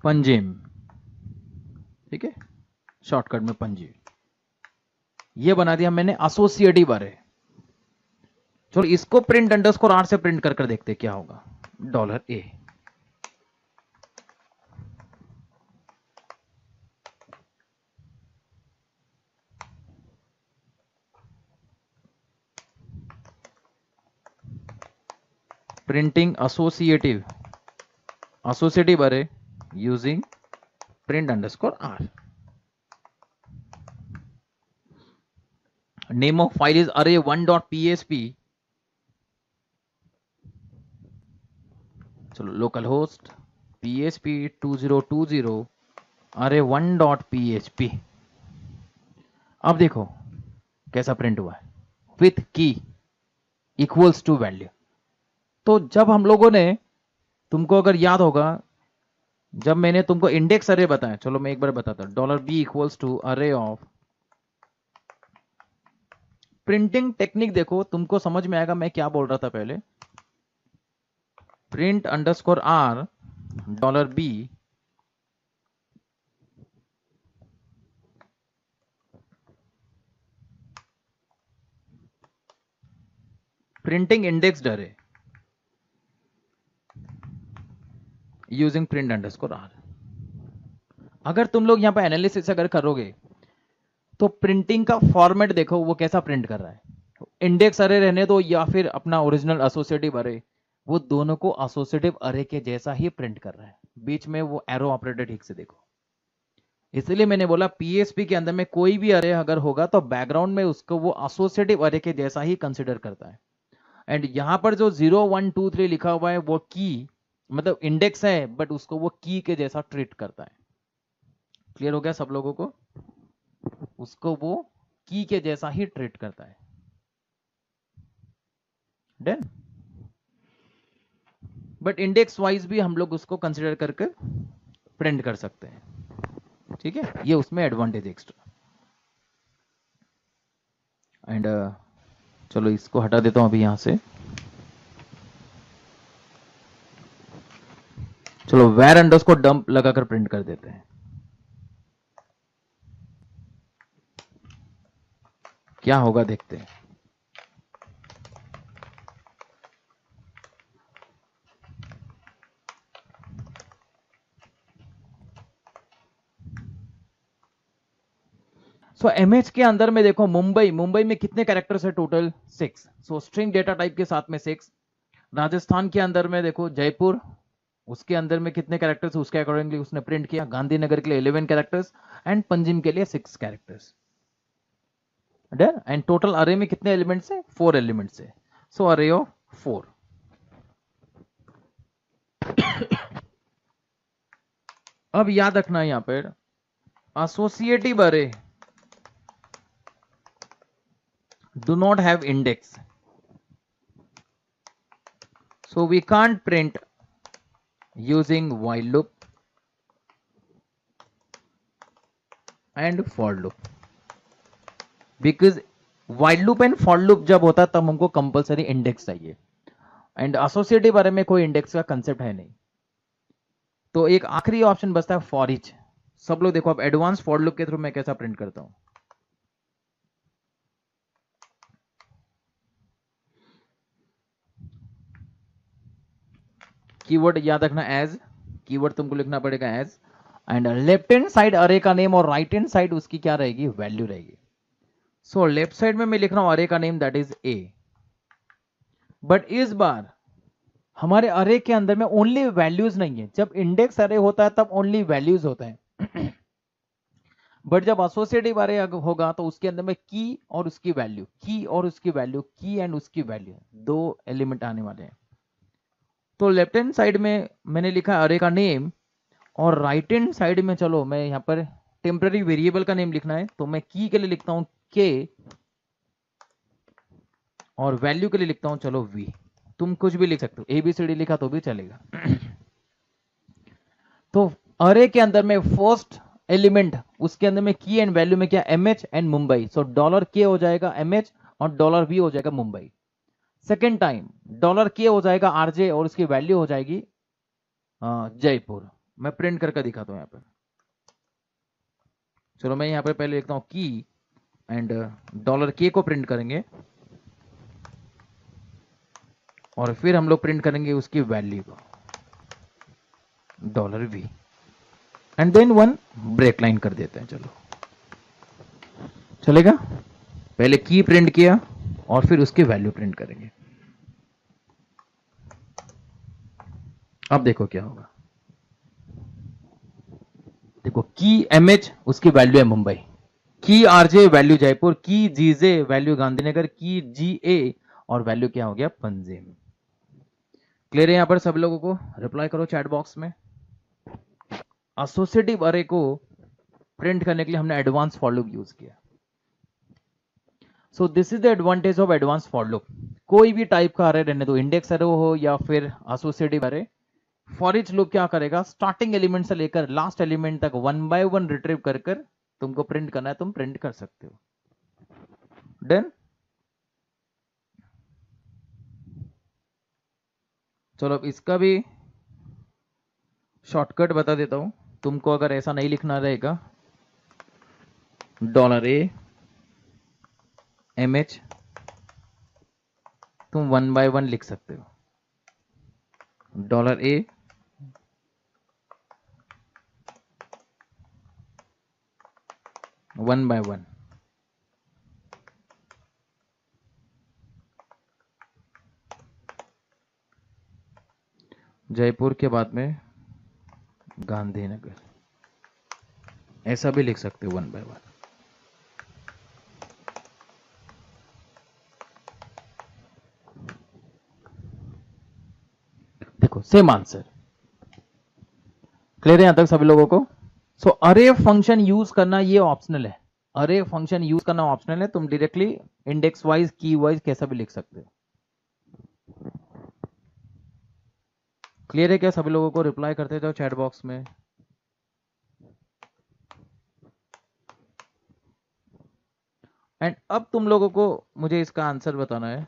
पंजिम। ठीक है, शॉर्टकट में पंजिम। ये बना दिया मैंने एसोसिएटिव अरे। चलो इसको प्रिंट अंडरस्कोर आर से प्रिंट कर देखते क्या होगा। $a printing associative array using print underscore r। name of file is array1.php। चलो लोकल होस्ट php 2020 array1.php। अब देखो कैसा प्रिंट हुआ है, विथ की इक्वल्स टू वैल्यू। तो जब हम लोगों ने, तुमको अगर याद होगा, जब मैंने तुमको इंडेक्स अरे बताया, चलो मैं एक बार बताता हूं, $b इक्वल्स टू अरे ऑफ। प्रिंटिंग टेक्निक देखो, तुमको समझ में आएगा मैं क्या बोल रहा था पहले। Print underscore r $b printing index array using print underscore r. अगर तुम लोग यहां पर एनालिसिस अगर करोगे तो प्रिंटिंग का फॉर्मेट देखो वो कैसा प्रिंट कर रहा है, इंडेक्स अरे रहने दो या फिर अपना ओरिजिनल एसोसिएटिव अरे, वो दोनों को एसोसिएटिव अरे के जैसा ही प्रिंट कर रहा है। बीच में वो एरो ऑपरेटर ठीक से देखो, इसलिए मैंने बोला पीएसपी के अंदर में कोई भी अरे अगर होगा तो बैकग्राउंड में उसको वो एसोसिएटिव अरे के जैसा ही कंसिडर करता है। एंड यहां पर जो 0 1 2 3 लिखा हुआ है वो की मतलब इंडेक्स है, बट उसको वो की के जैसा ट्रीट करता है। क्लियर हो गया सब लोगों को? उसको वो की के जैसा ही ट्रीट करता है। डन। बट इंडेक्स वाइज भी हम लोग उसको कंसिडर करके प्रिंट कर सकते हैं। ठीक है, ये उसमें एडवांटेज एक्स्ट्रा। एंड चलो इसको हटा देता हूं अभी यहां से। चलो वेर अंडरस्कोर डंप लगाकर प्रिंट कर देते हैं, क्या होगा देखते हैं। सो एमएच के अंदर में देखो मुंबई में कितने कैरेक्टर्स है टोटल? 6। सो स्ट्रिंग डेटा टाइप के साथ में 6। राजस्थान के अंदर में देखो जयपुर, उसके अंदर में कितने कैरेक्टर्स उसके अकॉर्डिंगली उसने प्रिंट किया। गांधीनगर के लिए 11 कैरेक्टर्स एंड पंजिम के लिए 6 कैरेक्टर्स। डन। एंड टोटल अरे में कितने एलिमेंट्स है? 4 एलिमेंट्स है। सो अरे ऑफ 4। अब याद रखना यहां पर एसोसिएटिव अरे do not have index, so we can't print using while loop and for loop, because while loop and for loop जब होता है तब हमको कंपलसरी इंडेक्स चाहिए, एंड एसोसिएटिव अरे में कोई इंडेक्स का कंसेप्ट है नहीं। तो एक आखिरी ऑप्शन बचता है फॉर ईच। सब लोग देखो अब एडवांस फॉर लूप के थ्रू मैं कैसा प्रिंट करता हूं। कीवर्ड याद रखना एज, कीवर्ड तुमको लिखना पड़ेगा as, and left hand side array का नेम और राइट हैंड साइड उसकी क्या रहेगी? वैल्यू रहेगी। सो लेफ्ट साइड में मैं लिख रहा हूं अरे का name that is a, but इस बार हमारे अरे के अंदर में ओनली वैल्यूज नहीं है। जब इंडेक्स अरे होता है तब ओनली वैल्यूज होता है बट जब एसोसिएटिव अरे होगा तो उसके अंदर में की और उसकी वैल्यू, की और उसकी वैल्यू, की एंड उसकी वैल्यू, 2 एलिमेंट आने वाले हैं। तो लेफ्ट हैंड साइड में मैंने लिखा अरे का नेम, और राइट हैंड साइड में चलो मैं यहां पर टेम्पररी वेरिएबल का नेम लिखना है तो मैं की के लिए लिखता हूं के, और वैल्यू के लिए लिखता हूं चलो वी। तुम कुछ भी लिख सकते हो, एबीसीडी लिखा तो भी चलेगा तो अरे के अंदर में फर्स्ट एलिमेंट उसके अंदर में की एंड वैल्यू में क्या? MH and Mumbai. So dollar k हो जाएगा एमएच और डॉलर वी हो जाएगा Mumbai. Second time dollar k हो जाएगा आरजे और उसकी वैल्यू हो जाएगी जयपुर। मैं प्रिंट करके दिखाता हूं यहां पर। चलो मैं यहां पर पहले लिखता हूं की एंड डॉलर के को प्रिंट करेंगे और फिर हम लोग प्रिंट करेंगे उसकी वैल्यू को dollar v, and then 1 break line कर देते हैं। चलो चलेगा? पहले की प्रिंट किया और फिर उसकी वैल्यू प्रिंट करेंगे। अब देखो क्या होगा। देखो की एमएच उसकी वैल्यू है मुंबई, की आरजे वैल्यू जयपुर, की जीजे वैल्यू गांधीनगर, की जीए और वैल्यू क्या हो गया? पंजिम। क्लियर है यहां पर सब लोगों को? रिप्लाई करो चैट बॉक्स में। एसोसिएटिव अरे को प्रिंट करने के लिए हमने एडवांस फॉर लूप यूज किया। So this is the advantage of advance for loop. कोई भी टाइप का अरे रहने दो, इंडेक्स अरे हो या फिर एसोसिएटिव अरे, फॉर ईच लूप क्या करेगा? स्टार्टिंग एलिमेंट से लेकर लास्ट एलिमेंट तक 1 बाय 1 रिट्रीव कर कर तुमको प्रिंट करना है, तुम प्रिंट कर सकते हो। डन। चलो अब इसका भी शॉर्टकट बता देता हूं तुमको, अगर ऐसा नहीं लिखना रहेगा डॉलर ए एमएच तुम 1 बाय 1 लिख सकते हो। डॉलर ए 1 बाय 1 जयपुर के बाद में गांधीनगर, ऐसा भी लिख सकते हो 1 बाय 1। देखो सेम आंसर, क्लियर है यहां तक सभी लोगों को? सो अरे फंक्शन यूज करना ये ऑप्शनल है, अरे फंक्शन यूज करना ऑप्शनल है, तुम डायरेक्टली इंडेक्स वाइज की वाइज कैसा भी लिख सकते हो। क्लियर है क्या सभी लोगों को? रिप्लाई करते जाओ चैट बॉक्स में। एंड अब तुम लोगों को मुझे इसका आंसर बताना है।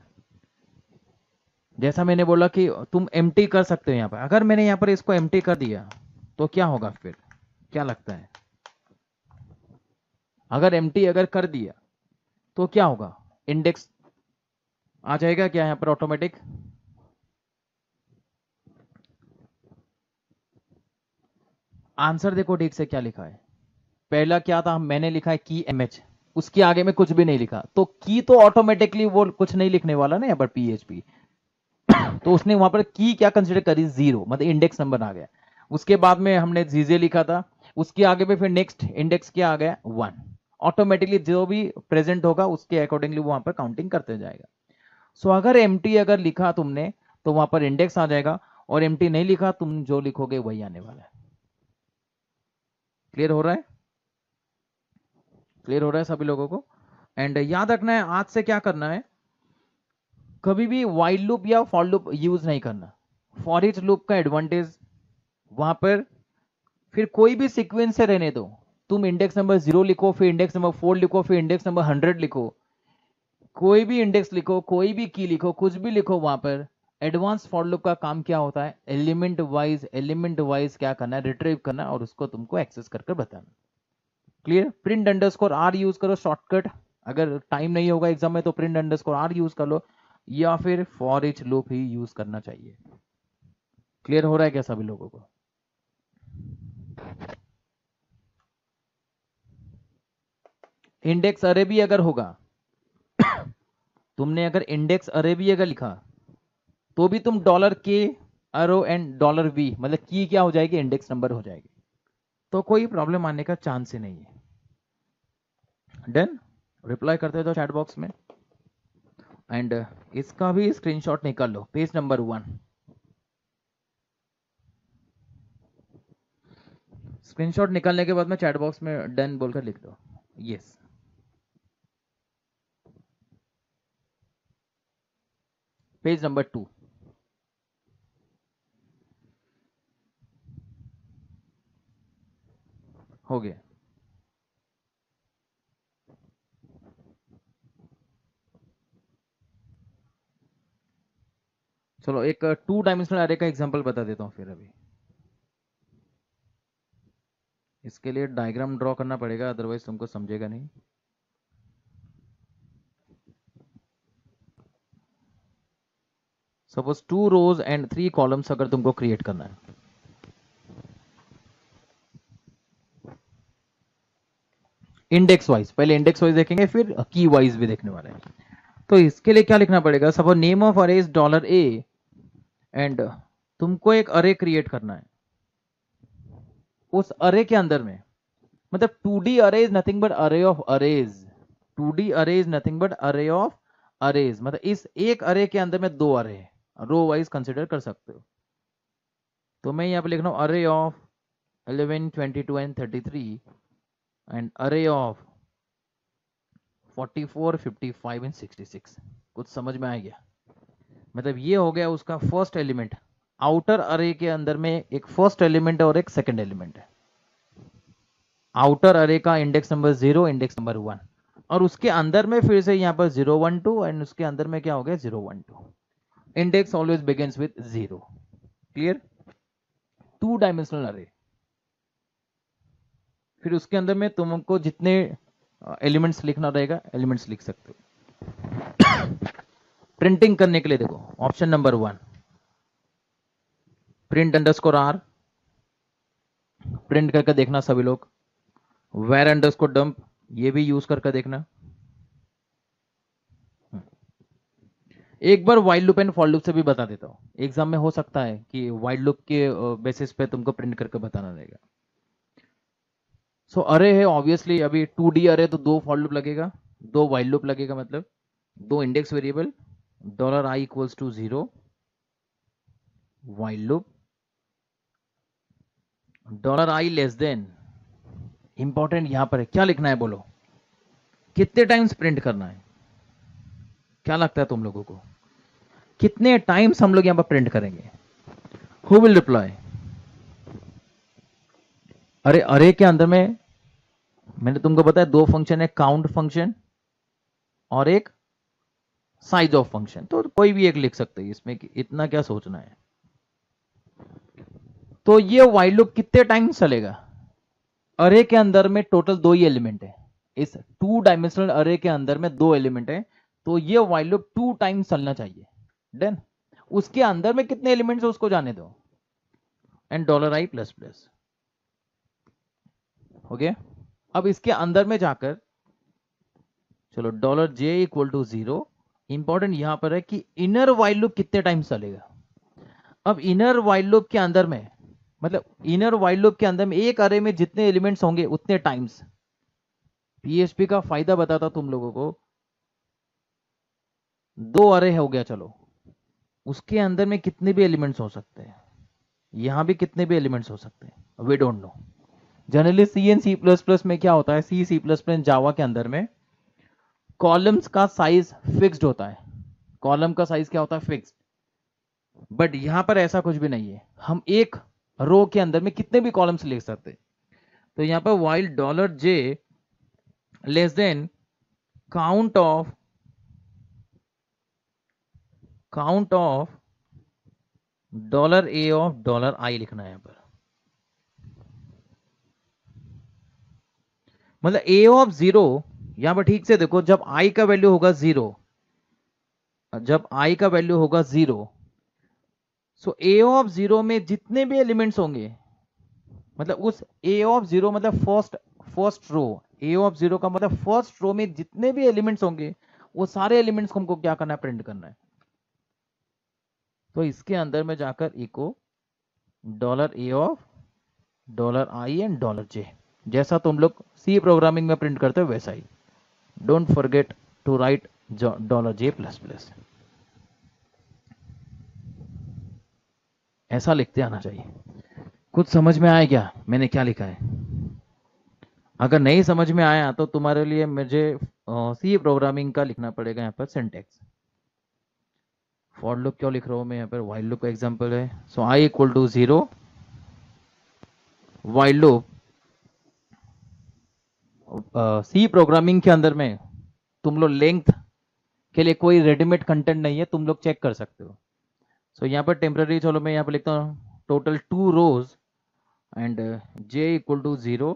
जैसा मैंने बोला कि तुम एम्प्टी कर सकते हो यहां पर, अगर मैंने यहां पर इसको एम्प्टी कर दिया तो क्या होगा फिर, क्या लगता है? अगर एम्प्टी अगर कर दिया तो क्या होगा? इंडेक्स आ जाएगा क्या यहां पर ऑटोमेटिक? आंसर देखो ठीक से क्या लिखा है। पहला क्या था, मैंने लिखा है की एमएच, उसके आगे में कुछ भी नहीं लिखा, तो की तो ऑटोमेटिकली वो कुछ नहीं लिखने वाला ना यहाँ पर पीएचपी। तो उसने वहां पर की क्या कंसीडर करी, 0, मतलब इंडेक्स नंबर आ गया। उसके बाद में हमने जीजे लिखा था, उसके आगे में फिर नेक्स्ट इंडेक्स क्या आ गया, 1। ऑटोमेटिकली जो भी प्रेजेंट होगा उसके अकॉर्डिंगली वहां पर काउंटिंग करते जाएगा। सो अगर एम्प्टी अगर लिखा तुमने तो वहां पर इंडेक्स आ जाएगा, और एम्प्टी नहीं लिखा तुम जो लिखोगे वही आने वाला है। क्लियर हो रहा है? क्लियर हो रहा है सभी लोगों को? एंड याद रखना है आज से क्या करना है, कभी भी वाइल लूप या फॉर लूप यूज नहीं करना। फॉर ईच लूप का एडवांटेज वहां पर, फिर कोई भी सीक्वेंस से रहने दो, तुम इंडेक्स नंबर 0 लिखो, फिर इंडेक्स नंबर 4 लिखो, फिर इंडेक्स नंबर 100 लिखो, कोई भी इंडेक्स लिखो, कोई भी की लिखो, कुछ भी लिखो, वहां पर एडवांस फॉर लूप का काम क्या होता है, एलिमेंट वाइज क्या करना है, रिट्रीव करना और उसको तुमको एक्सेस करके बताना। Clear? Print underscore r use करो शॉर्टकट, अगर टाइम नहीं होगा एग्जाम में तो प्रिंट अंडरस्कोर आर यूज कर लो, या फिर for each loop he use करना चाहिए। क्लियर हो रहा है क्या सभी लोगों को? इंडेक्स अरे भी अगर होगा, तुमने अगर इंडेक्स अरे भी अगर लिखा तो भी तुम $k अरो एंड $v, मतलब की क्या हो जाएगी, इंडेक्स नंबर हो जाएगी, तो कोई प्रॉब्लम आने का चांस ही नहीं है। डन? रिप्लाई करते हो चैट बॉक्स में। एंड इसका भी स्क्रीनशॉट निकाल लो, पेज नंबर 1। स्क्रीनशॉट निकालने के बाद में चैट बॉक्स में डन बोलकर लिख दो, यस। पेज नंबर 2 हो गया। चलो एक 2 डायमेंशनल अरे का एग्जांपल बता देता हूं फिर। अभी इसके लिए डायग्राम ड्रॉ करना पड़ेगा, अदरवाइज तुमको समझेगा नहीं। सपोज 2 रोज एंड 3 कॉलम्स अगर तुमको क्रिएट करना है, इंडेक्स वाइज, पहले इंडेक्स वाइज देखेंगे फिर की वाइज भी देखने वाले हैं। तो इसके लिए क्या लिखना पड़ेगा, सपोज नेम ऑफ अरे इज $a एंड तुमको एक अरे क्रिएट करना है। उस अरे के अंदर में, मतलब 2D अरे इज नथिंग बट अरे ऑफ अरेज, 2D अरे इज नथिंग बट अरे ऑफ अरेज, मतलब इस एक अरे के अंदर में 2 अरे रो वाइज कंसिडर कर सकते हो। तो मैं यहाँ पे लिख रहा हूँ अरे ऑफ 11, 22 एंड 33 एंड अरे ऑफ 44, 55 एंड 66। कुछ समझ में आ गया? मतलब ये हो गया उसका फर्स्ट एलिमेंट। आउटर अरे के अंदर में एक फर्स्ट एलिमेंट और एक सेकंड एलिमेंट है। आउटर अरे का इंडेक्स नंबर 0, इंडेक्स नंबर 1, और उसके अंदर में फिर से यहाँ पर 0, 1, 2 एंड उसके अंदर में क्या हो गया, 0, 1, 2। Index always begins with 0। Clear? 2 dimensional अरे। फिर उसके अंदर में तुमको जितने एलिमेंट्स लिखना रहेगा, एलिमेंट्स लिख सकते हो। प्रिंटिंग करने के लिए देखो option number 1, print underscore r, print करके देखना सभी लोग। वेर अंडरस्कोर डंप, ये भी यूज करके देखना। एक बार while loop and for loop से भी बता देता हूँ, एग्जाम में हो सकता है कि वाइल लूप के बेसिस पे तुमको प्रिंट करके बताना रहेगा। सो अरे है ऑब्वियसली, अभी 2D अरे तो 2 फॉर लूप लगेगा, 2 वाइल लूप लगेगा, मतलब 2 index variable, $i equals to 0 while loop, $i less than, important यहां पर है, क्या लिखना है बोलो, कितने टाइम्स प्रिंट करना है, क्या लगता है तुम लोगों को, कितने टाइम्स हम लोग यहां पर प्रिंट करेंगे? Who will reply? अरे अरे के अंदर में मैंने तुमको बताया 2 फंक्शन है, काउंट फंक्शन और एक साइज ऑफ फंक्शन, तो कोई भी एक लिख सकते हैं इसमें, इतना क्या सोचना है। तो ये वाइल लूप कितने टाइम चलेगा? अरे के अंदर में टोटल 2 ही एलिमेंट है, इस 2 डायमेंशनल अरे के अंदर में 2 एलिमेंट है, तो ये वाइल लूप 2 टाइम्स चलना चाहिए। डन। उसके अंदर में कितने एलिमेंट्स है उसको जाने दो, and $i plus plus, okay. अब इसके अंदर में जाकर चलो $j इक्वल टू 0, इंपॉर्टेंट यहां पर है कि इनर वाइल लूप कितने टाइम्स चलेगा। अब इनर वाइल लूप के अंदर में, मतलब इनर वाइल लूप के अंदर में एक अरे में जितने एलिमेंट्स होंगे उतने टाइम्स। पीएचपी का फायदा बताता तुम लोगों को, 2 अरे हो गया, चलो उसके अंदर में कितने भी एलिमेंट्स हो सकते हैं, यहां भी कितने भी एलिमेंट्स हो सकते हैं, we don't know. Generally C and C plus plus में क्या होता है, सी प्लस प्लस जावा के अंदर में कॉलम्स का साइज फिक्स्ड होता है, कॉलम का साइज क्या होता है, फिक्स्ड। बट यहां पर ऐसा कुछ भी नहीं है, हम एक रो के अंदर में कितने भी कॉलम्स लिख सकते हैं। तो यहां पर while $j less than count of $a of $i लिखना है यहां पर, मतलब a ऑफ 0, यहां पर ठीक से देखो, जब i का वैल्यू होगा 0, जब i का वैल्यू होगा 0, सो a ऑफ 0 में जितने भी एलिमेंट्स होंगे, मतलब उस a ऑफ 0 मतलब फर्स्ट रो, a ऑफ 0 का मतलब फर्स्ट रो में जितने भी एलिमेंट्स होंगे वो सारे एलिमेंट्स को हमको क्या करना है, प्रिंट करना है। तो इसके अंदर में जाकर echo $a of $i and $j, जैसा तुम लोग सी प्रोग्रामिंग में प्रिंट करते हो वैसा ही। Don't forget to write $j plus plus, ऐसा लिखते आना चाहिए। कुछ समझ में आया क्या मैंने क्या लिखा है? अगर नहीं समझ में आया तो तुम्हारे लिए मुझे सी प्रोग्रामिंग का लिखना पड़ेगा यहाँ पर सिंटेक्स। फॉर लूप क्यों लिख रहा हूं मैं यहाँ पर, वाइल लूप का एग्जांपल है। So i equal to 0 while loop, C programming के अंदर में तुम लोग लेंथ के लिए कोई रेडीमेड कंटेंट नहीं है, तुम लोग चेक कर सकते हो। सो यहाँ पर टेम्पररी, चलो मैं यहाँ पर लिखता हूँ total 2 rows and j equal to 0,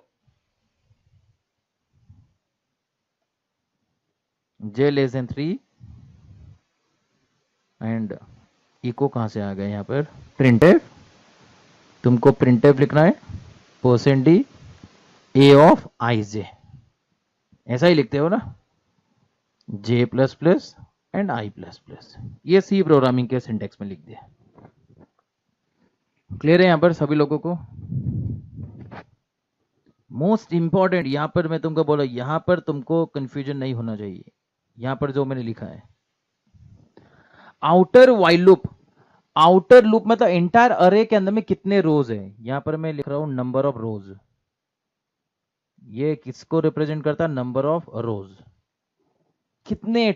j less than 3 and echo कहां से आ गया यहाँ पर, प्रिंटफ, तुमको प्रिंटफ लिखना है %d a ऑफ ij, ऐसा ही लिखते हो ना, j plus plus and i plus plus, ये सी प्रोग्रामिंग के सिंटेक्स में लिख दिया। क्लियर है यहाँ पर सभी लोगों को? मोस्ट इंपॉर्टेंट यहां पर मैं तुमको बोला, यहां पर तुमको कंफ्यूजन नहीं होना चाहिए, यहां पर जो मैंने लिखा है outer while loop, outer loop मतलब एंटायर अरे के अंदर में कितने रोज है, यहां पर मैं लिख रहा हूं नंबर ऑफ रोज, ये किसको रिप्रेजेंट करता है, नंबर ऑफ रोज, कितने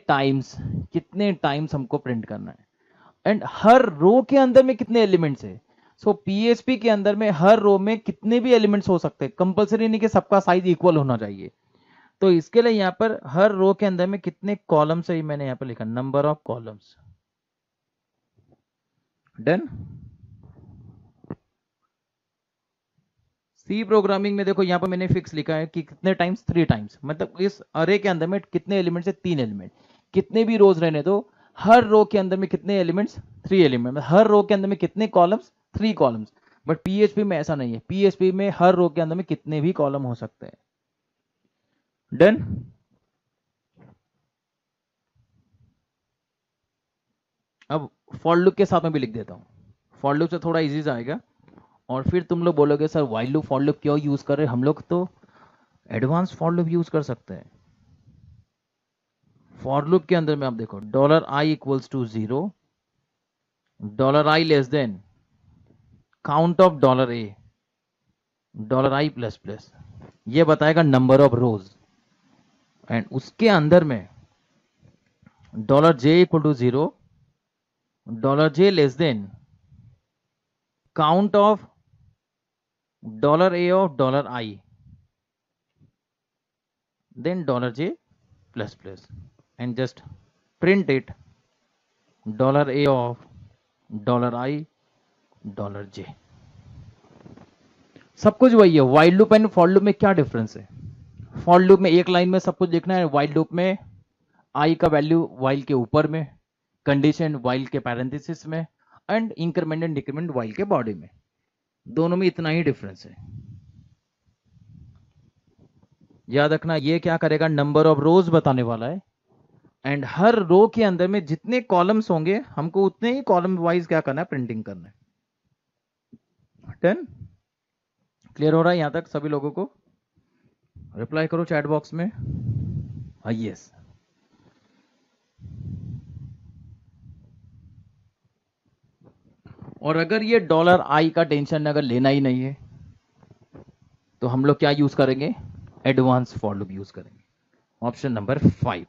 टाइम्स हमको प्रिंट करना है, एंड हर रो के अंदर में कितने एलिमेंट्स है। सो पीएचपी के अंदर में हर रो में कितने भी एलिमेंट्स हो सकते हैं, कंपलसरी नहीं कि सबका साइज इक्वल होना चाहिए। तो इसके लिए यहां पर हर रो के अंदर में कितने कॉलम्स है, मैंने यहां पर लिखा number of columns. Done. C programming में देखो यहां पर मैंने फिक्स लिखा है कि कितने टाइम्स, 3 टाइम्स, मतलब इस अरे के अंदर में कितने एलिमेंट्स है, 3 एलिमेंट, कितने भी रोज रहने दो, हर रो के अंदर में कितने एलिमेंट्स, 3 एलिमेंट, हर रो के अंदर में कितने कॉलम्स, 3 कॉलम्स। बट पीएचपी में ऐसा नहीं है, पीएचपी में हर रो के अंदर में कितने भी कॉलम हो सकते हैं। डन। अब फॉर लूप के साथ में भी लिख देता हूँ, फॉर लूप से थोड़ा इजी जाएगा। और फिर तुम लोग बोलोगे sir while loop for loop क्यों यूज कर रहे हैं, हम लोग तो एडवांस फॉर लूप यूज कर सकते हैं। फॉर लूप के अंदर में आप देखो $i=0, $i less than count of $a, $i++, ये बताएगा नंबर ऑफ रोज। एंड उसके अंदर में $j=0, $j less than count of $a of $i, then $j++, and just print it $a of $i, $j। सब कुछ वही है। While loop and for loop में क्या डिफरेंस है? फॉर लूप में एक लाइन में सब कुछ लिखना है, व्हाइल लूप में आई का वैल्यू व्हाइल के ऊपर में, कंडीशन व्हाइल के पैरेंथेसिस में, and increment and decrement while के बॉडी में। दोनों में इतना ही डिफरेंस है। याद रखना ये क्या करेगा, नंबर ऑफ रोज बताने वाला है। एंड हर रो के अंदर में जितने कॉलम्स होंगे हमको उतने ही कॉलम वाइज क्या करना है, प्रिंटिंग करना है। डन? क्लियर हो रहा है यहां तक सभी लोगों को? रिप्लाई करो चैट बॉक्स में यस। और अगर ये $i का टेंशन अगर लेना ही नहीं है तो हम लोग क्या यूज करेंगे, एडवांस फॉर लूप यूज करेंगे। ऑप्शन नंबर 5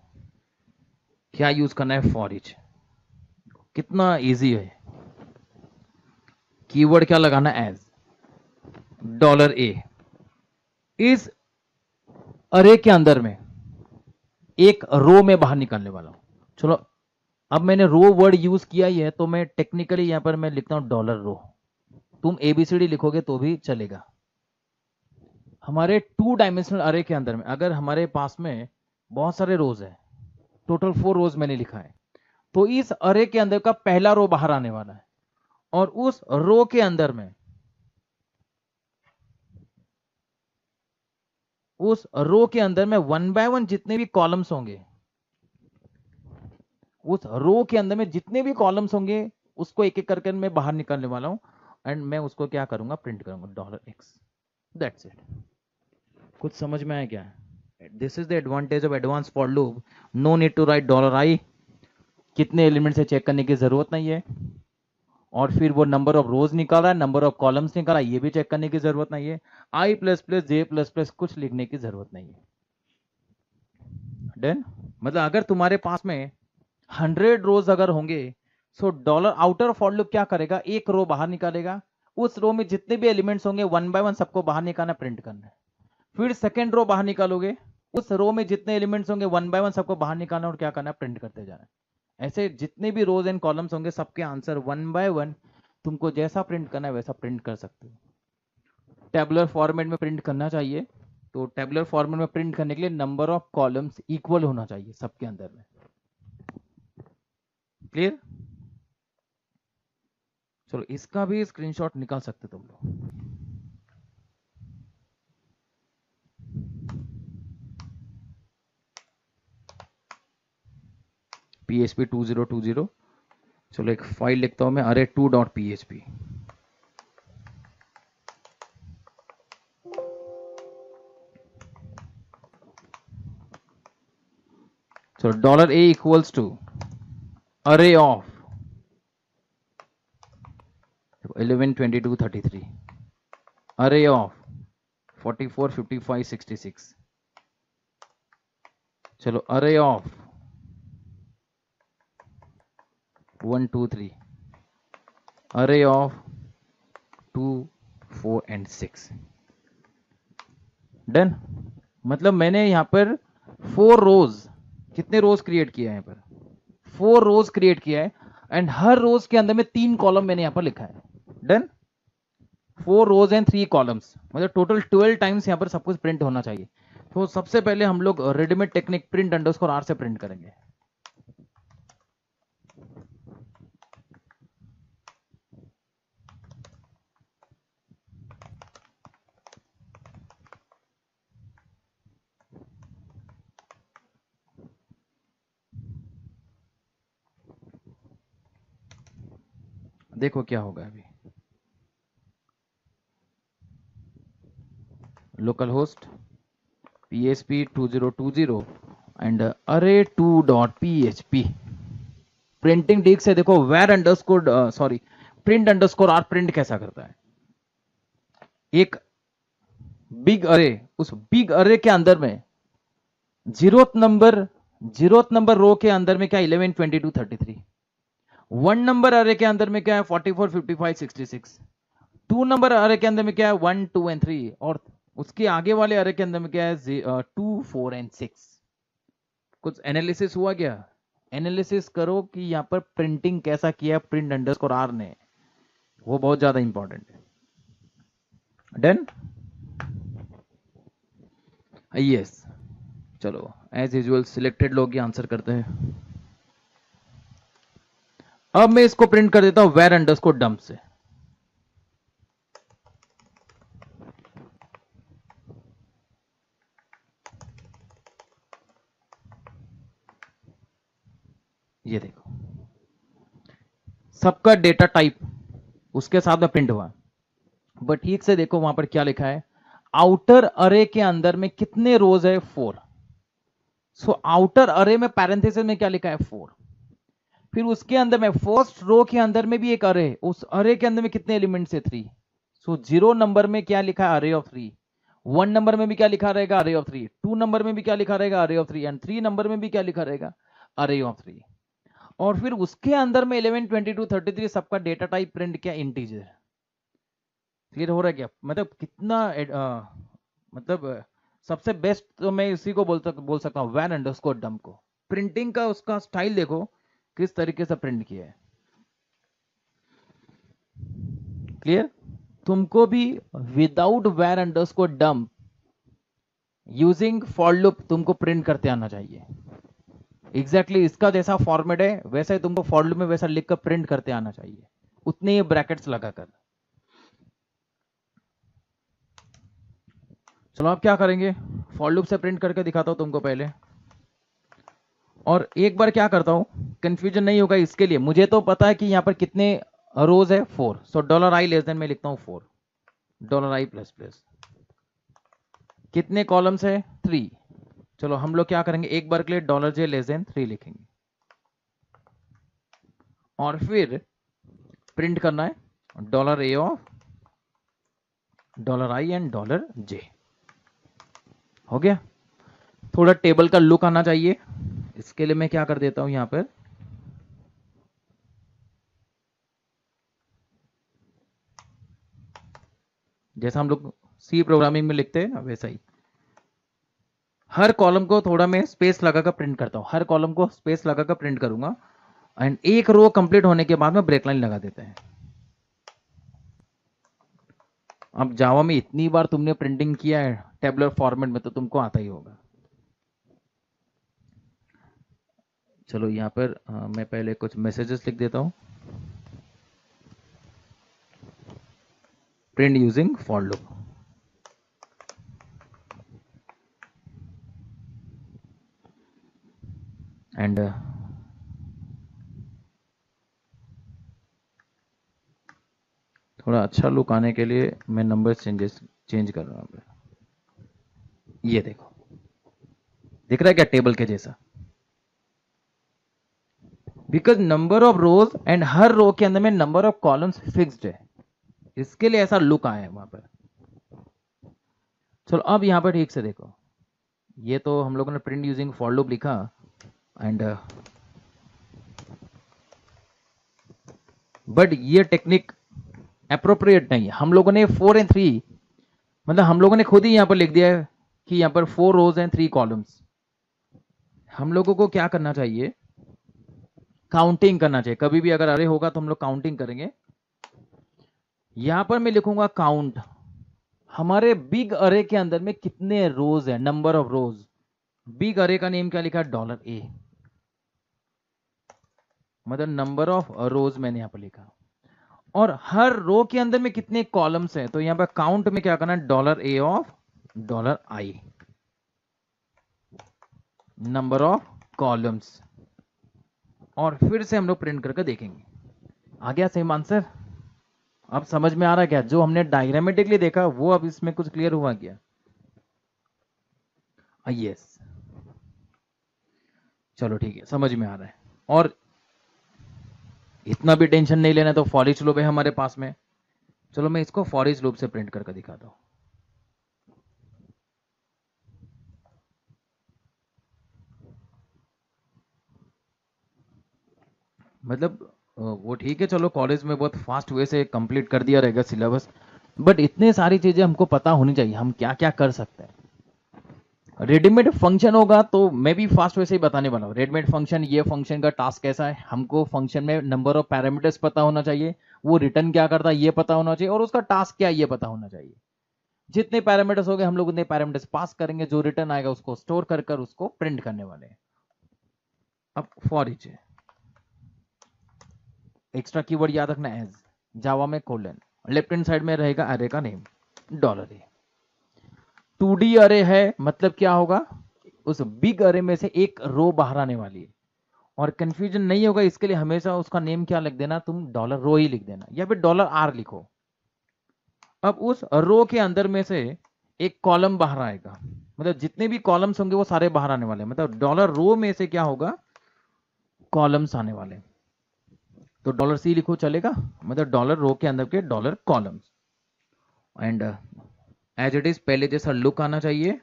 क्या यूज करना है, फॉर ईच। कितना इजी है। कीवर्ड क्या लगाना, एज $a। इस अरे के अंदर में एक रो में बाहर निकालने वाला हूं। चलो अब मैंने रो वर्ड यूज किया ही है तो मैं टेक्निकली यहां पर मैं लिखता हूं $रो। तुम ABCD लिखोगे तो भी चलेगा। हमारे 2 डायमेंशनल अरे के अंदर में अगर हमारे पास में बहुत सारे रोज है, टोटल 4 रोज मैंने लिखा है, तो इस अरे के अंदर का पहला रो बाहर आने वाला है। और उस रो के अंदर में वन बाय वन जितने भी कॉलम्स होंगे, उस रो के अंदर में जितने भी कॉलम्स होंगे उसको एक एक करके मैं बाहर निकालने वाला हूं। एंड मैं उसको क्या करूंगा, प्रिंट करूंगा $x। That's it. कुछ समझ में आया क्या? This is the advantage of advance for loop. No need to write $i। कितने एलिमेंट से चेक करने की जरूरत नहीं है। और फिर वो नंबर ऑफ रोज निकाला है, नंबर ऑफ कॉलम्स निकाला, ये भी चेक करने की जरूरत नहीं है। i++j++ कुछ लिखने की जरूरत नहीं है। डन? मतलब अगर तुम्हारे पास में 100 रोज अगर होंगे, सो आउटर फॉर लूप क्या करेगा, एक रो बाहर निकालेगा, उस रो में जितने भी एलिमेंट्स होंगे वन बाय वन सबको बाहर निकालना, प्रिंट करना है। फिर सेकेंड रो बाहर निकालोगे, उस रो में जितने एलिमेंट्स होंगे वन बाय वन सबको बाहर निकालना और क्या करना है, प्रिंट करते जाना है। ऐसे जितने भी रोज एंड कॉलम्स होंगे सबके आंसर वन बाय वन तुमको जैसा प्रिंट करना है वैसा प्रिंट कर सकते हो। टेबुलर फॉर्मेट में प्रिंट करना चाहिए, तो टेबुलर फॉर्मेट में प्रिंट करने के लिए नंबर ऑफ कॉलम्स इक्वल होना चाहिए सबके अंदर में। क्लियर? चलो इसका भी स्क्रीनशॉट निकाल सकते तुम लोग। PHP 2020। चलो एक फाइल लिखता हूं मैं, array2.php। चलो $a = array of 11 22 33, array of 44 55 66। चलो array of 1 2 3, array of 2 4 and 6। Done? मतलब मैंने यहां पर 4 रोज, कितने रोज क्रिएट किया है, यहाँ पर 4 रोज क्रिएट किया है। एंड हर रोज के अंदर में 3 कॉलम मैंने यहां पर लिखा है। डन? 4 रोज एंड 3 कॉलम्स, मतलब टोटल 12 टाइम्स यहां पर सब कुछ प्रिंट होना चाहिए। तो सबसे पहले हम लोग readymade technique print underscore r से प्रिंट करेंगे। देखो क्या होगा अभी, local host PHP 2020 and array2.php printing disk से देखो var underscore sorry print underscore r print कैसा करता है। एक बिग अरे, उस बिग अरे के अंदर में जीरोथ नंबर रो के अंदर में क्या 11 22 33, 1 नंबर अरे के अंदर में क्या है 44 55 66, 2 नंबर अरे के अंदर में क्या है 1 2 एंड 3, और उसके आगे वाले अरे के अंदर में क्या है 2 4 एंड 6। कुछ एनालिसिस हुआ क्या, एनालिसिस करो कि यहां पर प्रिंटिंग कैसा किया प्रिंट अंडरस्कोर आर ने, वो बहुत ज्यादा इंपॉर्टेंट है। Done, yes. चलो एज यूजुअल सिलेक्टेड लोग ही आंसर करते हैं। अब मैं इसको प्रिंट कर देता हूं वेर अंडरस्कोर डंप से। ये देखो सबका डेटा टाइप उसके साथ में प्रिंट हुआ, बट ठीक से देखो वहां पर क्या लिखा है, आउटर अरे के अंदर में कितने रोज है 4। सो आउटर अरे में पैरेंथेसिस में क्या लिखा है 4, फिर उसके अंदर में फर्स्ट रो के अंदर में भी एक अरे, उस अरे के अंदर में कितने एलिमेंट्स है 3। सो 0 नंबर में क्या लिखा है अरे ऑफ 3, 1 नंबर में भी क्या लिखा रहेगा अरे ऑफ 3, 2 नंबर में भी क्या लिखा रहेगा अरे ऑफ 3, एंड 3 नंबर में भी क्या लिखा रहेगा अरे ऑफ 3। और फिर उसके अंदर में 11 22 33 सबका डेटा टाइप प्रिंट किया इंटीजर। क्लियर हो रहा है क्या, मतलब कितना मतलब सबसे बेस्ट तो मैं इसी को बोल सकता हूँ वैन अंडरस्कोर डंप को। प्रिंटिंग का उसका स्टाइल देखो किस तरीके से प्रिंट किया है। क्लियर, तुमको भी without var underscore dump using for loop तुमको प्रिंट करते आना चाहिए। एग्जैक्टली इसका जैसा फॉर्मेट है वैसा ही तुमको फॉर लूप में वैसा लिखकर प्रिंट करते आना चाहिए, उतने ही ब्रैकेट्स लगाकर। चलो आप क्या करेंगे, फॉर लूप से प्रिंट करके दिखाता हूं तुमको पहले, और एक बार क्या करता हूं कंफ्यूजन नहीं होगा इसके लिए। मुझे तो पता है कि यहां पर कितने रोज है 4, सो $i लेस देन मैं लिखता हूं 4, $i प्लस प्लस कितने कॉलम्स है 3। चलो हम लोग क्या करेंगे एक बार के लिए $j लेस देन 3 लिखेंगे, और फिर प्रिंट करना है $a of $i and $j। हो गया, थोड़ा टेबल का लुक आना चाहिए, इसके लिए मैं क्या कर देता हूं यहां पर जैसा हम लोग सी प्रोग्रामिंग में लिखते हैं ना वैसा ही हर कॉलम को थोड़ा मैं स्पेस लगाकर प्रिंट करता हूं, हर कॉलम को स्पेस लगाकर प्रिंट करूंगा, एंड एक रो कंप्लीट होने के बाद में ब्रेक लाइन लगा देते हैं। अब जावा में इतनी बार तुमने प्रिंटिंग किया है टेबलर फॉर्मेट में तो तुमको आता ही होगा। चलो यहां पर मैं पहले कुछ मैसेजेस लिख देता हूं, print using for loop, and थोड़ा अच्छा लुक आने के लिए मैं नंबर चेंज कर रहा हूं। ये देखो दिख रहा है क्या टेबल के जैसा, because number of rows and हर रो के अंदर में नंबर ऑफ कॉलम्स फिक्स्ड है, इसके लिए ऐसा लुक आया है वहां पर। चलो अब यहां पर ठीक से देखो, ये तो हम लोगों ने प्रिंट यूजिंग फॉर लूप लिखा, एंड बट ये टेक्निक अप्रोप्रिएट नहीं है। हम लोगों ने 4 एंड 3 मतलब हम लोगों ने खुद ही यहां पर लिख दिया है कि यहां पर 4 रोज एंड 3 कॉलम्स। हम लोगों को क्या करना चाहिए, काउंटिंग करना चाहिए। कभी भी अगर अरे होगा तो हम लोग काउंटिंग करेंगे। यहां पर मैं लिखूंगा काउंट, हमारे बिग अरे के अंदर में कितने रोज है, नंबर ऑफ रोज। बिग अरे का नेम क्या लिखा है $a, मतलब नंबर ऑफ रोज मैंने यहां पर लिखा, और हर रो के अंदर में कितने कॉलम्स हैं, तो यहां पर काउंट में क्या करना है $a of $i, number of columns, और फिर से हम लोग प्रिंट करके देखेंगे। आ गया सेम आंसर? अब समझ में आ रहा है क्या? जो हमने डायग्रामेटिकली देखा वो अब इसमें कुछ क्लियर हुआ क्या? यस, चलो ठीक है, समझ में आ रहा है। और इतना भी टेंशन नहीं लेना, तो फॉर ईच लूप है हमारे पास में। चलो मैं इसको फॉर ईच लूप से प्रिंट करके दिखाता हूं। मतलब वो ठीक है, चलो कॉलेज में बहुत फास्ट वे से कंप्लीट कर दिया रहेगा सिलेबस, बट इतने सारी चीजें हमको पता होनी चाहिए, हम क्या क्या कर सकते हैं। रेडीमेड फंक्शन होगा तो मैं भी फास्ट वे से ही बताने वाला हूँ। रेडीमेड फंक्शन, ये फंक्शन का टास्क कैसा है, हमको फंक्शन में नंबर ऑफ पैरामीटर्स पता होना चाहिए, वो रिटर्न क्या करता है ये पता होना चाहिए, और उसका टास्क क्या है ये पता होना चाहिए। जितने पैरामीटर्स हो गए हम लोग उतने पैरामीटर्स पास करेंगे, जो रिटर्न आएगा उसको स्टोर कर कर उसको प्रिंट करने वाले हैं। अब फॉर ईच है, एक्स्ट्रा कीवर्ड याद रखना, एज जावा में कोलन, लेफ्ट हैंड साइड में रहेगा अरे का नेम $। 2D अरे है, मतलब क्या होगा, उस बिग अरे में से एक रो बाहर आने वाली है। और कंफ्यूजन नहीं होगा इसके लिए हमेशा उसका नेम क्या लिख देना, तुम $रो ही लिख देना, या फिर $R लिखो। अब उस रो के अंदर में से एक कॉलम बाहर आएगा, मतलब जितने भी कॉलम्स होंगे वो सारे बाहर आने वाले हैं, मतलब $रो में से क्या होगा, कॉलम्स आने वाले। तो $C लिखो चलेगा, मतलब $रो के अंदर के $columns. And as it is पहले जैसा लुक आना चाहिए,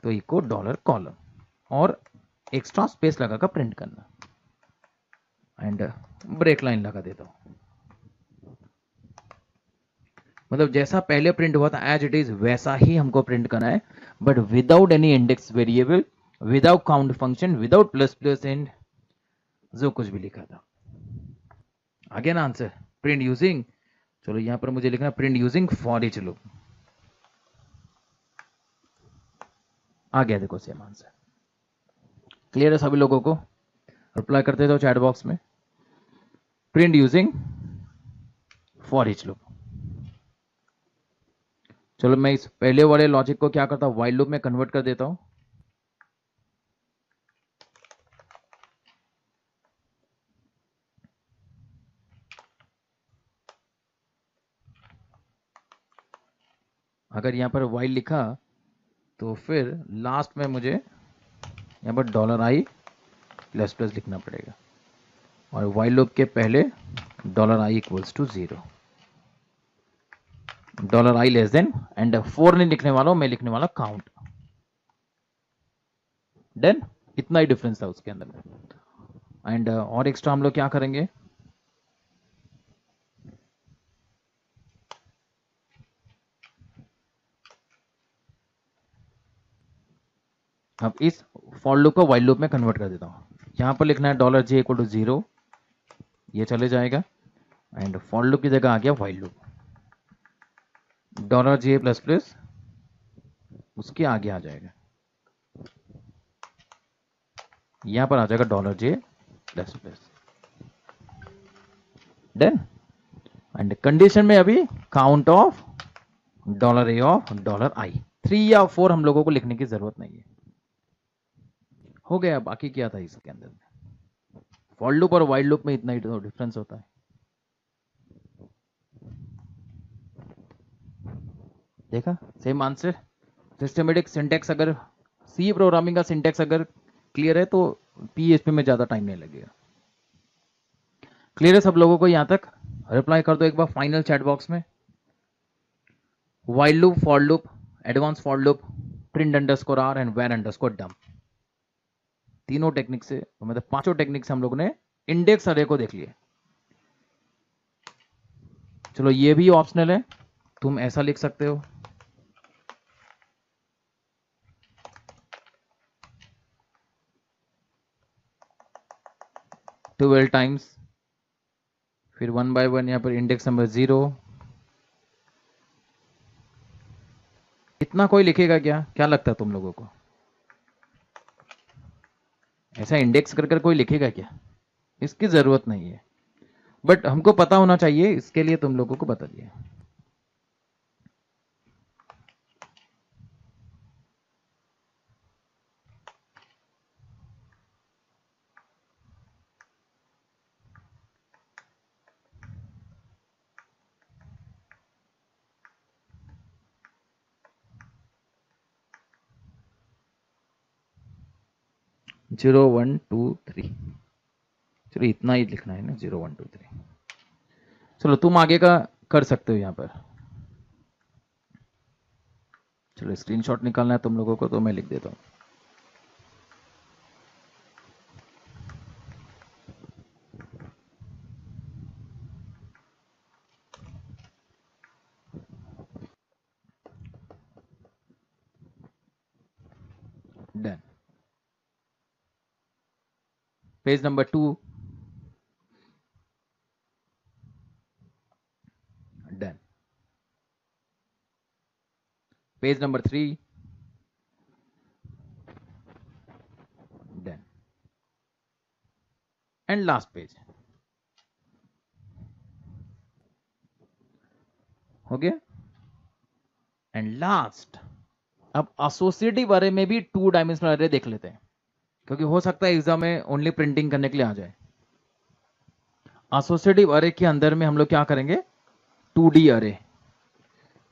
तो इको $कॉलम, और एक्स्ट्रा स्पेस लगाकर प्रिंट करना, एंड ब्रेक लाइन लगा देता हूं। मतलब जैसा पहले प्रिंट हुआ था एज इट इज वैसा ही हमको प्रिंट करना है, but without any index variable, without count function, without plus plus and जो कुछ भी लिखा था। आ गया ना आंसर? प्रिंट यूजिंग, चलो यहां पर मुझे लिखना print using for each loop. आ गया, देखो सेम आंसर। क्लियर है सभी लोगों को? रिप्लाई करते जाओ चैट बॉक्स में, print using for each loop. चलो मैं इस पहले वाले लॉजिक को क्या करता हूं, व्हाइल लूप में कन्वर्ट कर देता हूं। अगर यहां पर व्हाइल लिखा तो फिर लास्ट में मुझे यहां पर $i प्लस प्लस लिखना पड़ेगा, और व्हाइल लूप के पहले $i equals to 0, $i less than, and 4 नहीं लिखने वाला हूं, मैं लिखने वाला काउंट। डन, इतना ही डिफरेंस था उसके अंदर में। एंड और एक्स्ट्रा हम लोग क्या करेंगे, अब इस फॉर लूप को व्हाइल लूप में कन्वर्ट कर देता हूं। यहां पर लिखना है $j इक्वल टू 0, ये चले जाएगा, एंड फॉर लूप की जगह आ गया while loop, $j plus plus उसके आगे आ जाएगा, यहां पर आ जाएगा $j plus plus. Done, and condition में अभी count of $a of $i, 3 या 4 हम लोगों को लिखने की जरूरत नहीं है। हो गया, बाकी क्या था इसके अंदर में, फॉर लूप और व्हाइल लूप में इतना ही तो डिफरेंस होता है। देखा, सेम आंसर। सिस्टमेटिक सिंटेक्स, अगर सी प्रोग्रामिंग का सिंटेक्स अगर क्लियर है तो पीएचपी में ज्यादा टाइम नहीं लगेगा। क्लियर है सब लोगों को यहां तक? रिप्लाई कर दो एक बार फाइनल चैट बॉक्स में। While loop, for loop, advance for loop, print underscore r and var underscore dump, तीनों टेक्निक से, मतलब पांचों टेक्निक से हम लोगों ने इंडेक्स अरे को देख लिया। चलो ये भी ऑप्शनल है, तुम ऐसा लिख सकते हो, ट्वेल्व टाइम्स, फिर 1 बाय 1 यहां पर इंडेक्स नंबर 0। इतना कोई लिखेगा क्या? क्या लगता है तुम लोगों को? ऐसा इंडेक्स कर कर कोई लिखेगा क्या? इसकी जरूरत नहीं है, बट हमको पता होना चाहिए, इसके लिए तुम लोगों को बता दिया। 0 1 2 3। चलो इतना ही लिखना है ना, 0 1 2 3। चलो तुम आगे का कर सकते हो यहाँ पर। चलो स्क्रीनशॉट निकालना है तुम लोगों को, तो मैं लिख देता हूँ। Done. Page number 2। Done. Page number 3। Done. And last page हो गया। एंड लास्ट, अब एसोसिएटिव अरे में भी 2 डायमेंशनल अरे देख लेते हैं, क्योंकि हो सकता है एग्जाम में ओनली प्रिंटिंग करने के लिए आ जाए। एसोसिएटिव अरे के अंदर में हम लोग क्या करेंगे, 2D अरे।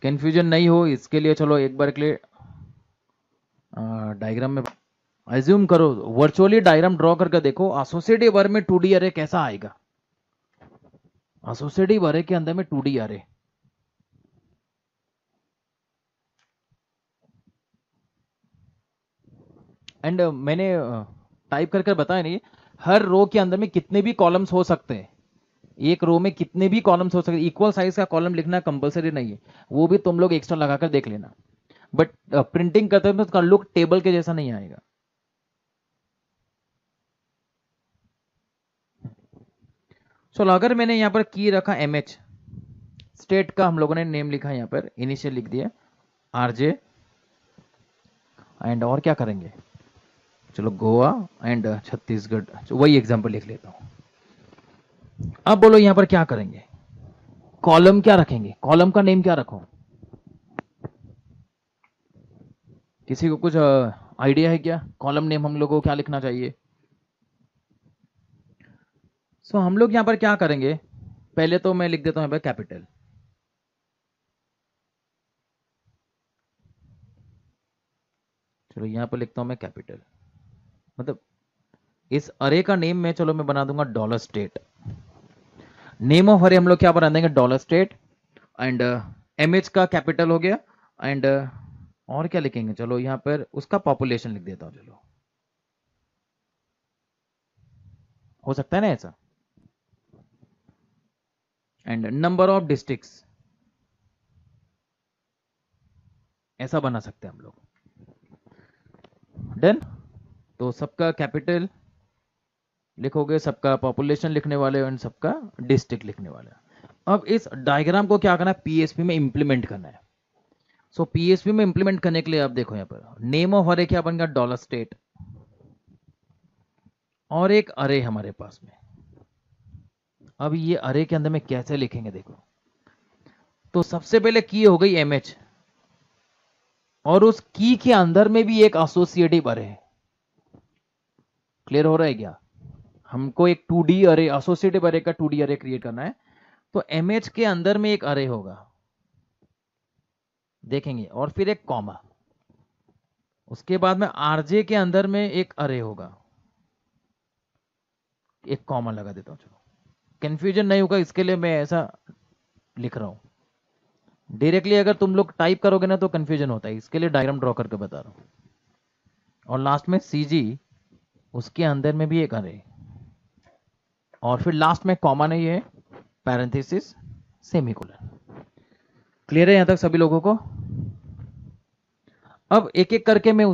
कंफ्यूजन नहीं हो इसके लिए चलो एक बार के लिए डायग्राम में एज्यूम करो, वर्चुअली डायग्राम ड्रॉ करके देखो एसोसिएटिव अरे में 2D अरे कैसा आएगा। एसोसिएटिव अरे के अंदर में 2D अरे, एंड मैंने टाइप करके बताया नहीं, हर रो के अंदर में कितने भी कॉलम्स हो सकते हैं, एक रो में कितने भी कॉलम्स हो सकते हैं। इक्वल साइज का कॉलम लिखना कंपलसरी नहीं है, वो भी तुम लोग एक्स्ट्रा लगाकर देख लेना। बट प्रिंटिंग करते हैं तो उसका लुक टेबल के जैसा नहीं आएगा। चलो अगर मैंने यहां पर की रखा MH, स्टेट का हम लोगों ने नेम लिखा, यहां पर इनिशियल लिख दिया RJ, एंड और क्या करेंगे, चलो गोवा एंड छत्तीसगढ़, वही एग्जांपल लिख लेता हूं। अब बोलो यहां पर क्या करेंगे, कॉलम क्या रखेंगे, कॉलम का नेम क्या रखो, किसी को कुछ आइडिया है क्या, कॉलम नेम हम लोगों को क्या लिखना चाहिए। सो हम लोग यहां पर क्या करेंगे, पहले तो मैं लिख देता हूं यहां पर कैपिटल। चलो यहां पर लिखता हूं मैं कैपिटल, मतलब इस अरे का नेम में चलो मैं बना दूंगा डॉलर स्टेट। नेम ऑफ अरे हम लोग क्या बना देंगे, डॉलर स्टेट, एंड MH का कैपिटल हो गया, एंड और क्या लिखेंगे, चलो यहां पर उसका पॉपुलेशन लिख देता हूं। चलो हो सकता है ना ऐसा, एंड नंबर ऑफ डिस्ट्रिक्ट्स, ऐसा बना सकते हैं हम लोग। डन। तो सबका कैपिटल लिखोगे, सबका पॉपुलेशन लिखने वाले एंड सबका डिस्ट्रिक्ट लिखने वाले। अब इस डायग्राम को क्या करना है, PHP में इंप्लीमेंट करना है। सो PHP में इंप्लीमेंट करने के लिए आप देखो यहां पर नेम ऑफ अरे क्या बन गया, डॉलर स्टेट, और एक अरे हमारे पास में। अब ये अरे के अंदर में कैसे लिखेंगे देखो, तो सबसे पहले की हो गई MH, और उस की के अंदर में भी एक एसोसिएटिव अरे है। क्लियर हो रहा है क्या, हमको एक 2D अरे, एसोसिएटिव अरे का 2D अरे क्रिएट करना है, तो MH के अंदर में एक अरे होगा, देखेंगे, और फिर एक कॉमा, उसके बाद में RJ के अंदर में एक अरे होगा, एक कॉमा लगा देता हूं। चलो कंफ्यूजन नहीं होगा इसके लिए मैं ऐसा लिख रहा हूं, डायरेक्टली अगर तुम लोग टाइप करोगे ना तो कंफ्यूजन होता है, इसके लिए डायग्राम ड्रॉ करके बता रहा हूं। और लास्ट में CG, उसके अंदर में भी एक अरे, और फिर लास्ट में कॉमा नहीं है, पैरेंथेसिस, सेमीकोलन। क्लियर है यहां तक सभी लोगों को। अब एक एक करके मैं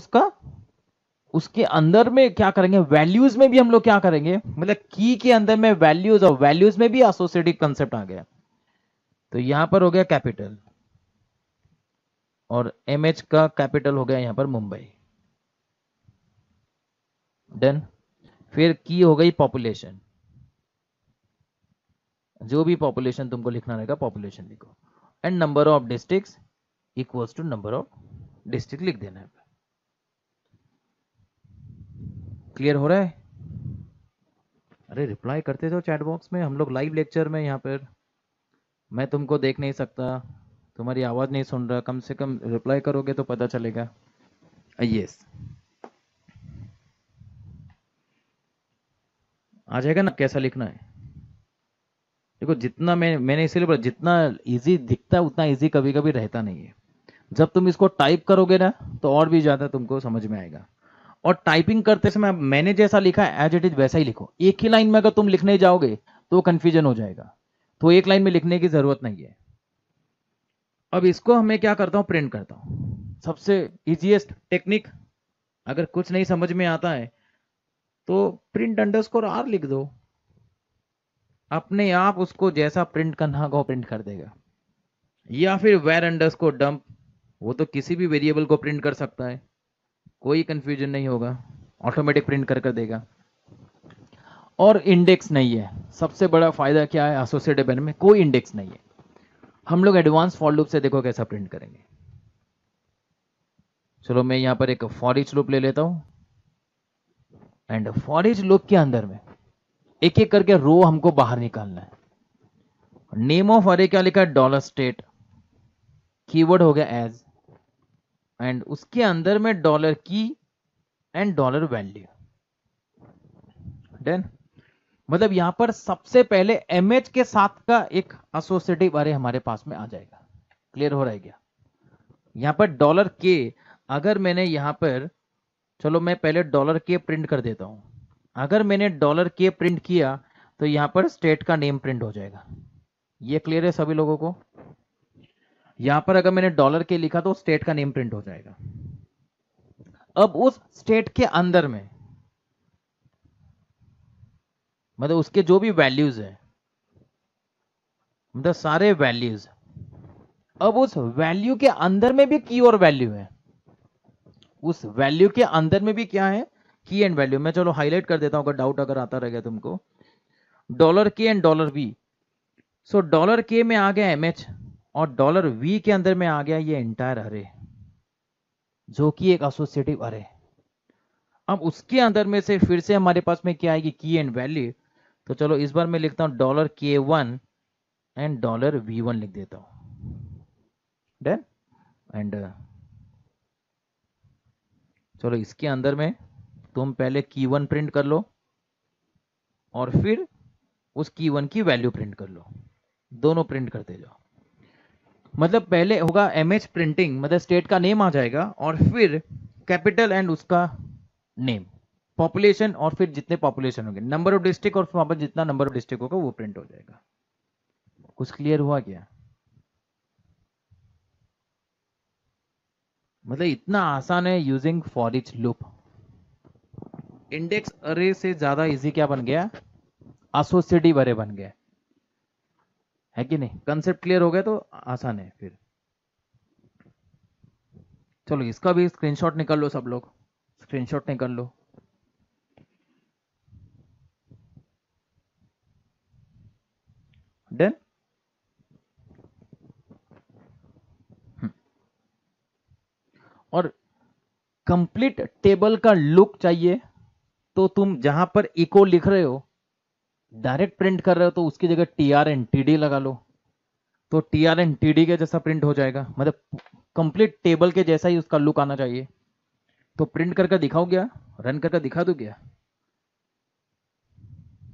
उसके अंदर में क्या करेंगे, वैल्यूज में भी हम लोग क्या करेंगे, मतलब की के अंदर में वैल्यूज, और वैल्यूज में भी एसोसिएटिव कंसेप्ट आ गया। तो यहां पर हो गया कैपिटल, और MH का कैपिटल हो गया यहां पर मुंबई। डन। फिर की हो गई पॉपुलेशन, जो भी पॉपुलेशन तुमको लिखना रहेगा पॉपुलेशन लिखो, and number of districts equals to number of district लिख देना है। क्लियर हो रहा है। अरे रिप्लाई करते जाओ चैट बॉक्स में, हम लोग लाइव लेक्चर में यहाँ पर, मैं तुमको देख नहीं सकता, तुम्हारी आवाज नहीं सुन रहा, कम से कम रिप्लाई करोगे तो पता चलेगा। यस। आ जाएगा ना कैसा लिखना है। देखो जितना मैंने इसीलिए बोला, जितना इजी दिखता है उतना इजी कभी कभी रहता नहीं है। जब तुम इसको टाइप करोगे ना तो और भी ज्यादा तुमको समझ में आएगा। और टाइपिंग करते समय मैंने जैसा लिखा है एज इट इज वैसा ही लिखो। एक ही लाइन में अगर तुम लिखने जाओगे तो कंफ्यूजन हो जाएगा, तो एक लाइन में लिखने की जरूरत नहीं है। अब इसको हमें क्या करता हूं, प्रिंट करता हूं। सबसे इजीएस्ट टेक्निक, अगर कुछ नहीं समझ में आता है तो प्रिंट अंडरस्कोर आर लिख दो, अपने आप उसको जैसा प्रिंट करना होगा वो प्रिंट कर देगा। या फिर वेर अंडरस्कोर डंप, वो तो किसी भी वेरिएबल को प्रिंट कर सकता है, कोई कंफ्यूजन नहीं होगा, ऑटोमेटिक प्रिंट कर देगा। और इंडेक्स नहीं है। सबसे बड़ा फायदा क्या है एसोसिएटिव अरे में, कोई इंडेक्स नहीं है। हम लोग एडवांस फॉर लूप से देखो कैसा प्रिंट करेंगे। चलो मैं यहां पर एक फॉर ईच लूप ले लेता हूं, एंड फॉर ईच लूप के अंदर में एक एक करके रो हमको बाहर निकालना है। नेम ऑफ अरे क्या लिखा है, डॉलर स्टेट, कीवर्ड हो गया एज, एंड उसके अंदर में डॉलर की एंड डॉलर वैल्यू। डन। मतलब यहां पर सबसे पहले एमएच के साथ का एक एसोसिएटिव अरे हमारे पास में आ जाएगा। क्लियर हो रहा है क्या? यहां पर डॉलर के, अगर मैंने यहां पर, चलो मैं पहले डॉलर के प्रिंट कर देता हूं। अगर मैंने डॉलर के प्रिंट किया तो यहां पर स्टेट का नेम प्रिंट हो जाएगा। ये क्लियर है सभी लोगों को? यहां पर अगर मैंने डॉलर के लिखा तो स्टेट का नेम प्रिंट हो जाएगा। अब उस स्टेट के अंदर में मतलब उसके जो भी वैल्यूज है, मतलब सारे वैल्यूज, अब उस वैल्यू के अंदर में भी की और वैल्यू है। उस वैल्यू के अंदर में भी क्या है, की एंड वैल्यू। मैं चलो हाईलाइट कर देता हूं अगर डाउट अगर आता रहेगा तुमको। Dollar k and dollar v. So dollar k में आ गया एमएच और डॉलर वी के अंदर में आ गया ये एंटायर अरे, जो कि एक एसोसिएटिव अरे। अब उसके अंदर में से फिर से हमारे पास में क्या आएगी, की एंड वैल्यू। तो चलो इस बार मैं लिखता हूं dollar k one and dollar v one लिख देता हूं। डन। एंड चलो इसके अंदर में तुम पहले की वन प्रिंट कर लो और फिर उस की वन की वैल्यू प्रिंट कर लो, दोनों प्रिंट करते जाओ। मतलब पहले होगा एमएच प्रिंटिंग, मतलब स्टेट का नेम आ जाएगा और फिर कैपिटल एंड उसका नेम, पॉपुलेशन और फिर जितने पॉपुलेशन होंगे, नंबर ऑफ डिस्ट्रिक्ट, और वहां पर जितना नंबर ऑफ डिस्ट्रिक्ट होगा वो प्रिंट हो जाएगा। कुछ क्लियर हुआ क्या? मतलब इतना आसान है using for each loop. Index अरे से ज्यादा इजी क्या बन गया, एसोसिएटिव अरे बन गया, है कि नहीं? कंसेप्ट क्लियर हो गया तो आसान है फिर। चलो इसका भी स्क्रीनशॉट निकाल लो, सब लोग स्क्रीनशॉट निकाल लो। डन। और कंप्लीट टेबल का लुक चाहिए तो तुम जहां पर इको लिख रहे हो, डायरेक्ट प्रिंट कर रहे हो, तो उसकी जगह TRNTD लगा लो, तो TRNTD के जैसा प्रिंट हो जाएगा। मतलब कंप्लीट टेबल के जैसा ही उसका लुक आना चाहिए। तो प्रिंट करके दिखाओ क्या, रन करके दिखा दो क्या,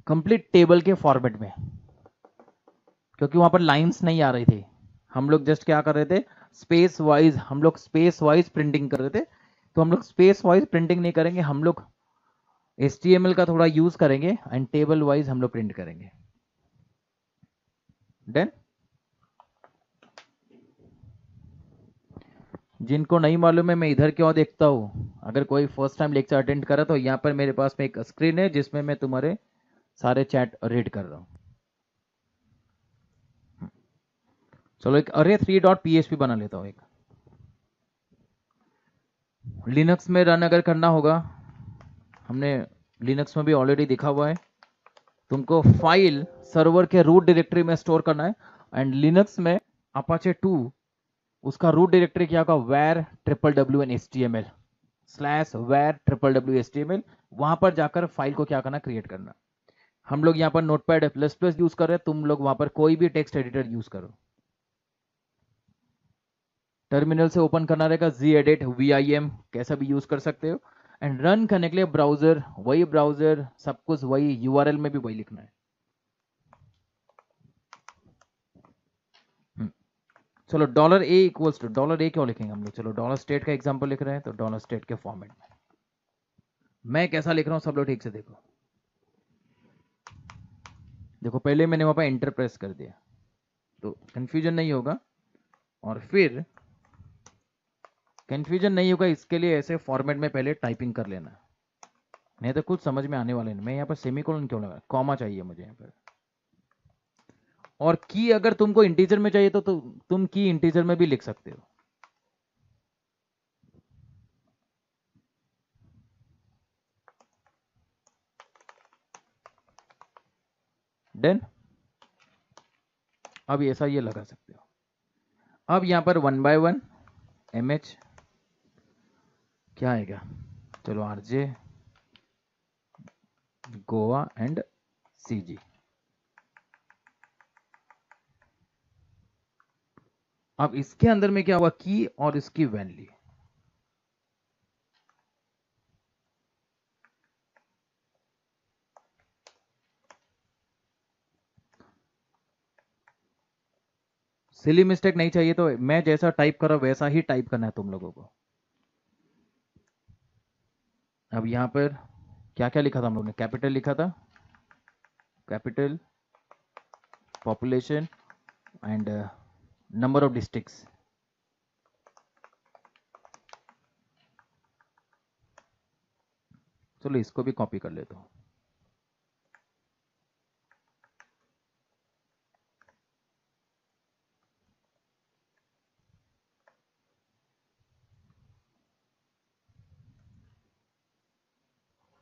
कंप्लीट टेबल के फॉर्मेट में। क्योंकि वहां पर लाइंस नहीं आ रही थी, हम लोग जस्ट क्या कर रहे थे, स्पेस वाइज, हम लोग स्पेस वाइज प्रिंटिंग कर रहे थे। तो हम लोग स्पेस वाइज प्रिंटिंग नहीं करेंगे, हम लोग HTML का थोड़ा यूज करेंगे एंड टेबल वाइज हम लोग प्रिंट करेंगे। डन। जिनको नहीं मालूम है मैं इधर क्यों देखता हूं, अगर कोई फर्स्ट टाइम लेक्चर अटेंड करा तो यहाँ पर मेरे पास में एक स्क्रीन है जिसमें मैं तुम्हारे सारे चैट रीड कर रहा हूं। चलो एक अरे 3.php बना लेता हूं। एक लिनक्स में रन अगर करना होगा, हमने लिनक्स में भी ऑलरेडी दिखा हुआ है, तुमको फाइल सर्वर के रूट डायरेक्टरी में स्टोर करना है। एंड लिनक्स में अपाचे 2 उसका रूट डायरेक्टरी क्या होगा, where www.html /var/www.html, वहां पर जाकर फाइल को क्या करना, क्रिएट करना। हम लोग यहाँ पर नोटपैड ++ यूज कर रहे हैं, तुम लोग वहां पर कोई भी टेक्स्ट एडिटर यूज करो। टर्मिनल से ओपन करना रहेगा, gedit vim कैसा भी यूज कर सकते हो। एंड रन करने के लिए ब्राउजर, वही ब्राउजर, सब कुछ वही, यूआरएल में भी वही लिखना है। चलो dollar a equals to, dollar a क्यों लिखेंगे हम लोग, चलो डॉलर स्टेट का एग्जांपल लिख रहे हैं तो डॉलर स्टेट के फॉर्मेट में। मैं कैसा लिख रहा हूं सब लोग ठीक से देखो। देखो पहले मैंने वहां पर एंटर प्रेस कर दिया तो कंफ्यूजन नहीं होगा, और फिर कंफ्यूजन नहीं होगा इसके लिए ऐसे फॉर्मेट में पहले टाइपिंग कर लेना, नहीं तो कुछ समझ में आने वाले नहीं। मैं यहाँ पर सेमीकोलन क्यों लगा, कॉमा चाहिए मुझे यहाँ पर। और की अगर तुमको इंटीजर में चाहिए तो तुम की इंटीजर में भी लिख सकते हो। डन। अब ऐसा ये लगा सकते हो। अब यहां पर 1 by 1 MH क्या आएगा, चलो RJ गोवा एंड CG। अब इसके अंदर में क्या हुआ, की और इसकी वैल्यू। सिली मिस्टेक नहीं चाहिए, तो मैं जैसा टाइप कर रहा हूं वैसा ही टाइप करना है तुम लोगों को। अब यहां पर क्या क्या लिखा था हम लोगों ने, कैपिटल लिखा था, capital population and number of districts. चलो इसको भी कॉपी कर लेता हूं।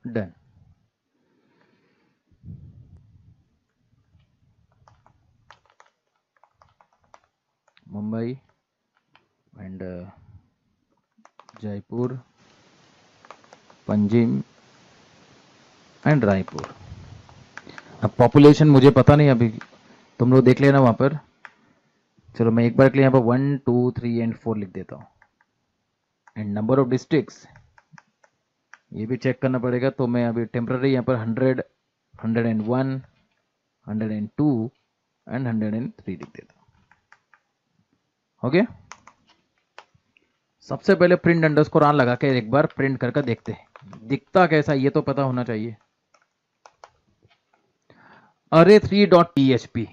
Done. Mumbai and Jaipur, Panjim and Raipur. अब पॉपुलेशन मुझे पता नहीं, अभी तुम लोग देख लेना वहां पर। चलो मैं एक बार के लिए यहाँ पर 1 2 3 एंड 4 लिख देता हूँ। एंड नंबर ऑफ डिस्ट्रिक्ट्स ये भी चेक करना पड़ेगा, तो मैं अभी टेम्पररी यहाँ पर 100 101 102 एंड 103 लिख देता हूँ। ओके, सबसे पहले प्रिंट अंडरस्कोर ऑन लगा के एक बार प्रिंट करके देखते हैं दिखता कैसा, ये तो पता होना चाहिए। array3.php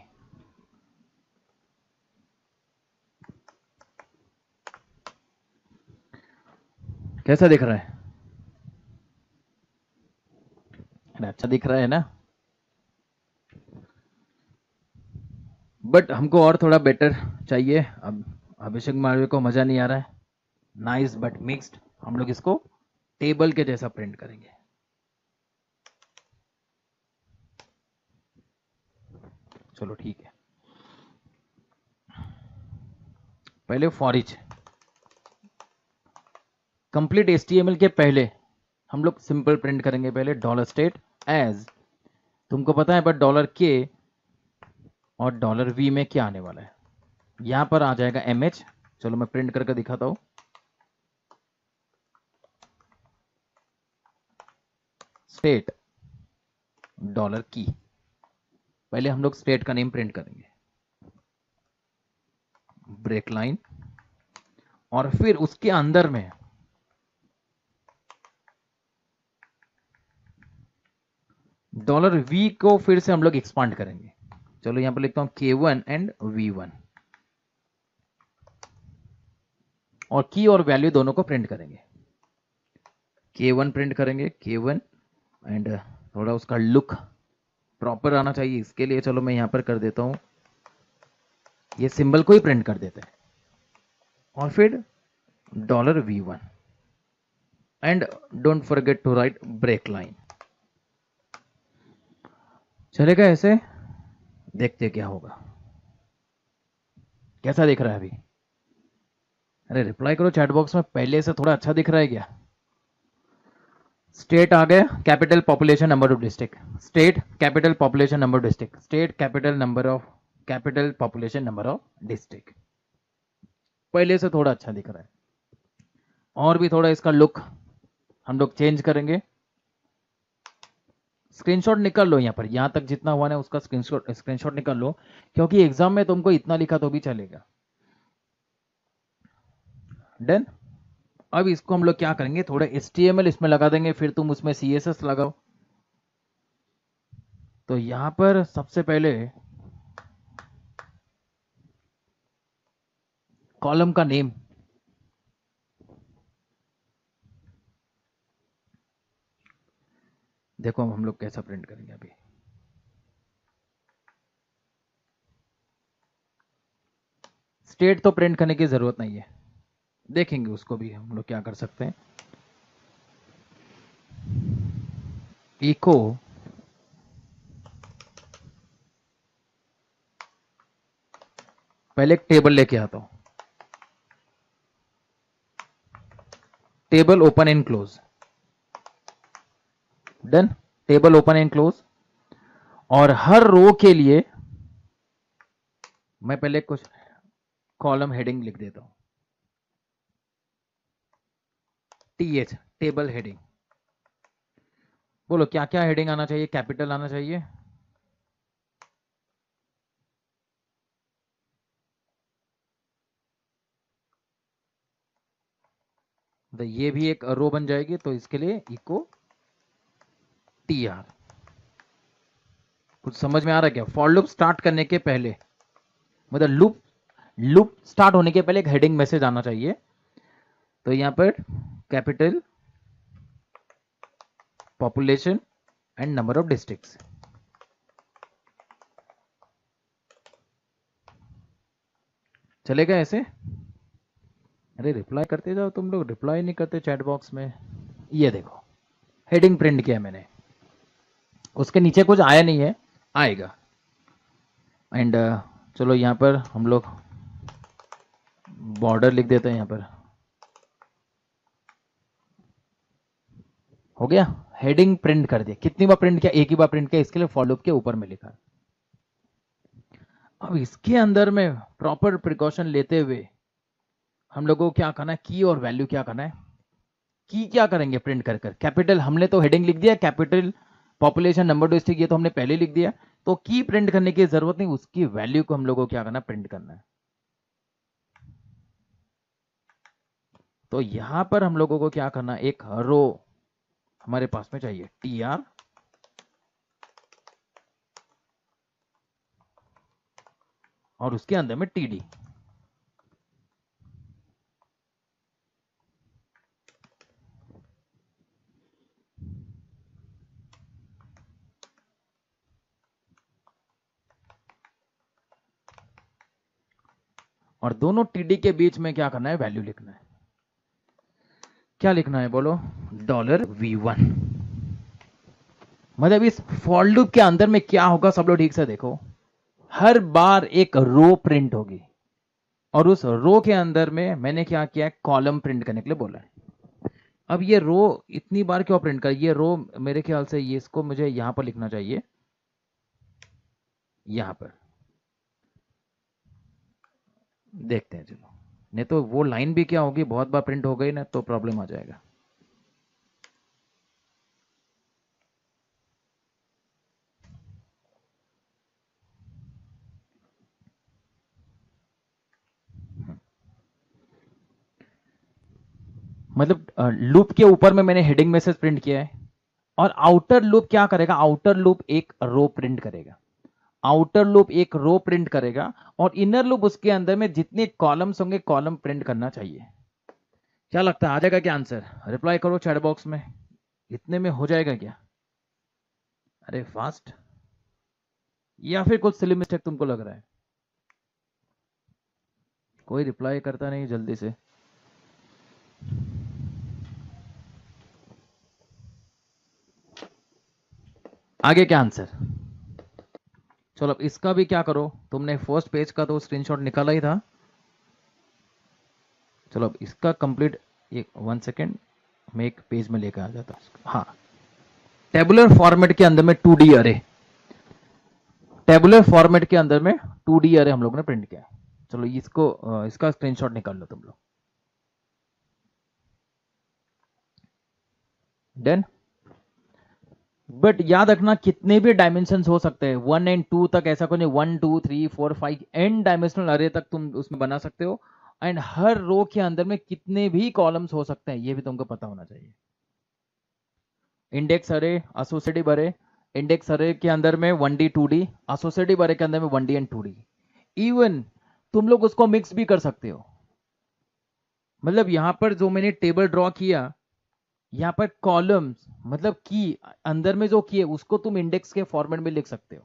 कैसा दिख रहा है, अच्छा दिख रहा है ना। बट हमको और थोड़ा बेटर चाहिए। अब अभिषेक मालवीय को मजा नहीं आ रहा है, नाइस बट मिक्स्ड, हम लोग इसको टेबल के जैसा प्रिंट करेंगे। चलो ठीक है, पहले फॉर ईच कंप्लीट HTML के पहले हम लोग सिंपल प्रिंट करेंगे। पहले डॉलर स्टेट एज, तुमको पता है, बट डॉलर के और डॉलर वी में क्या आने वाला है, यहां पर आ जाएगा MH। चलो मैं प्रिंट करके दिखाता हूं। स्टेट डॉलर की, पहले हम लोग स्टेट का नेम प्रिंट करेंगे, ब्रेक लाइन, और फिर उसके अंदर में डॉलर वी को फिर से हम लोग एक्सपांड करेंगे। चलो यहां पर लिखता हूं K1 एंड V1, और की और वैल्यू दोनों को प्रिंट करेंगे। K1 प्रिंट करेंगे, K1 एंड थोड़ा उसका लुक प्रॉपर आना चाहिए, इसके लिए चलो मैं यहां पर कर देता हूं, ये सिंबल को ही प्रिंट कर देते हैं। और फिर dollar V1 and don't forget to write break line. चलेगा ऐसे, देखते क्या होगा, कैसा दिख रहा है अभी। अरे रिप्लाई करो चैट बॉक्स में, पहले से थोड़ा अच्छा दिख रहा है क्या। स्टेट आ गया, capital population number of district, state capital population number of district, state capital population number of district. पहले से थोड़ा अच्छा दिख रहा है, और भी थोड़ा इसका लुक हम लोग चेंज करेंगे। स्क्रीनशॉट निकाल लो, यहाँ पर यहाँ तक जितना हुआ ना उसका स्क्रीनशॉट निकाल लो, क्योंकि एग्जाम में तुमको इतना लिखा तो भी चलेगा। डन। अब इसको हम लोग क्या करेंगे, थोड़ा HTML इसमें लगा देंगे, फिर तुम उसमें CSS लगाओ। तो यहां पर सबसे पहले कॉलम का नेम, देखो हम लोग कैसा प्रिंट करेंगे अभी। स्टेट तो प्रिंट करने की जरूरत नहीं है, देखेंगे उसको भी हम लोग क्या कर सकते हैं। इको पहले एक टेबल लेके आता हूं, table open and close. Done. Table open and close. और हर रो के लिए मैं पहले कुछ कॉलम हेडिंग लिख देता हूं, TH टेबल हेडिंग। बोलो क्या क्या हेडिंग आना चाहिए, कैपिटल आना चाहिए, तो ये भी एक रो बन जाएगी, तो इसके लिए इको TR। कुछ समझ में आ रहा है क्या? फॉर लूप स्टार्ट करने के पहले, मतलब लूप स्टार्ट होने के पहले एक हेडिंग मैसेज आना चाहिए। तो यहां पर capital population and number of districts. चलेगा ऐसे? अरे रिप्लाई करते जाओ तुम लोग, रिप्लाई नहीं करते चैट बॉक्स में। ये देखो हेडिंग प्रिंट किया मैंने, उसके नीचे कुछ आया नहीं है, आएगा। एंड चलो यहां पर हम लोग बॉर्डर लिख देते हैं यहां पर। हो गया, हेडिंग प्रिंट कर दिया। कितनी बार प्रिंट किया? एक ही बार प्रिंट किया, इसके लिए फॉर लूप के ऊपर में लिखा। अब इसके अंदर में प्रॉपर प्रिकॉशन लेते हुए हम लोगों को क्या करना है, की और वैल्यू क्या करना है। की क्या करेंगे प्रिंट कर कर, कैपिटल हमने तो हेडिंग लिख दिया, कैपिटल पॉपुलेशन नंबर डिस्ट्रिक्ट ये तो हमने पहले लिख दिया, तो की प्रिंट करने की जरूरत नहीं, उसकी वैल्यू को हम लोगों को क्या करना है, प्रिंट करना है। तो यहां पर हम लोगों को क्या करना है, एक रो हमारे पास में चाहिए TR, और उसके अंदर में TD। और दोनों TD के बीच में क्या करना है, वैल्यू लिखना है। क्या लिखना है बोलो, $V1। मतलब इस फॉर लूप के अंदर में क्या होगा, सब लोग ठीक से देखो। हर बार एक रो प्रिंट होगी, और उस रो के अंदर में मैंने क्या किया है, कॉलम प्रिंट करने के लिए बोला है। अब ये रो इतनी बार क्यों प्रिंट कर, ये रो मेरे ख्याल से ये इसको मुझे यहां पर लिखना चाहिए, यहां पर देखते हैं चलो, नहीं तो वो लाइन भी क्या होगी, बहुत बार प्रिंट हो गई ना तो प्रॉब्लम आ जाएगा। मतलब लूप के ऊपर में मैंने हेडिंग मैसेज प्रिंट किया है, और आउटर लूप क्या करेगा, आउटर लूप एक रो प्रिंट करेगा, आउटर लूप एक रो प्रिंट करेगा, और इनर लूप उसके अंदर में जितने कॉलम्स होंगे कॉलम प्रिंट करना चाहिए। क्या लगता है आ जाएगा क्या आंसर? रिप्लाई करो चैट बॉक्स में, इतने में हो जाएगा क्या? अरे फास्ट, या फिर कुछ सिली मिस्टेक तुमको लग रहा है? कोई रिप्लाई करता नहीं जल्दी से। आगे क्या आंसर? चलो अब इसका भी क्या करो, तुमने फर्स्ट पेज का तो स्क्रीनशॉट निकाला ही था। चलो अब इसका कंप्लीट, एक 1 सेकेंड, मैं एक पेज में लेकर आ जाता हूँ। हाँ, टेबुलर फॉर्मेट के अंदर में 2D अरे, टेबुलर फॉर्मेट के अंदर में 2D अरे हम लोग ने प्रिंट किया। चलो इसको इसका स्क्रीनशॉट निकाल लो तुम लोग। डन। बट याद रखना कितने भी डायमेंशन हो सकते हैं, 1 एंड 2 तक, ऐसा कोई नहीं, 1 2 3 4 5 एन डायमेंशनल अरे तक तुम उसमें बना सकते हो। एंड हर रो के अंदर में कितने भी कॉलम्स हो सकते हैं ये भी तुमको पता होना चाहिए। इंडेक्स अरे, एसोसिएटिव अरे, इंडेक्स अरे के अंदर में 1D 2D, एसोसिएटिव अरे के अंदर में 1D एंड 2D। इवन तुम लोग उसको मिक्स भी कर सकते हो। मतलब यहां पर जो मैंने टेबल ड्रॉ किया, यहाँ पर कॉलम्स मतलब की अंदर में जो की है उसको तुम इंडेक्स के फॉर्मेट में लिख सकते हो।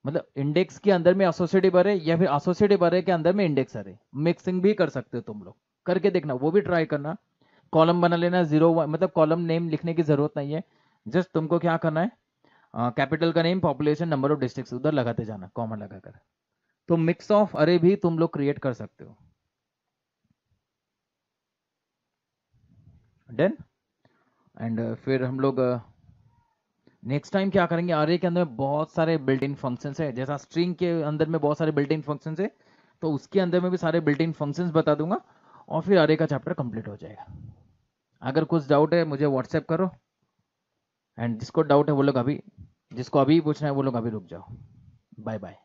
मतलब इंडेक्स के अंदर में एसोसिएटिव अरे या फिर एसोसिएटिव अरे के अंदर में इंडेक्स अरे, मिक्सिंग भी कर सकते हो तुम लोग। करके देखना, वो भी ट्राई करना। कॉलम बना लेना 0 1, मतलब कॉलम नेम लिखने की जरूरत नहीं है। जस्ट तुमको क्या करना है, कैपिटल का name, population, number of districts उधर लगाते जाना कॉमन लगाकर। तो मिक्स ऑफ अरे भी तुम लोग क्रिएट कर सकते हो। डन। एंड फिर हम लोग नेक्स्ट टाइम क्या करेंगे, अरे के अंदर बहुत सारे बिल्ट इन फंक्शंस है, जैसा स्ट्रिंग के अंदर में बहुत सारे बिल्ट इन फंक्शंस है, तो उसके अंदर में भी सारे बिल्ट इन फंक्शंस बता दूंगा। और फिर अरे का चैप्टर कंप्लीट हो जाएगा। अगर कुछ डाउट है मुझे व्हाट्सएप करो। एंड जिसको डाउट है वो लोग अभी, जिसको अभी पूछना है वो लोग अभी रुक जाओ। Bye bye.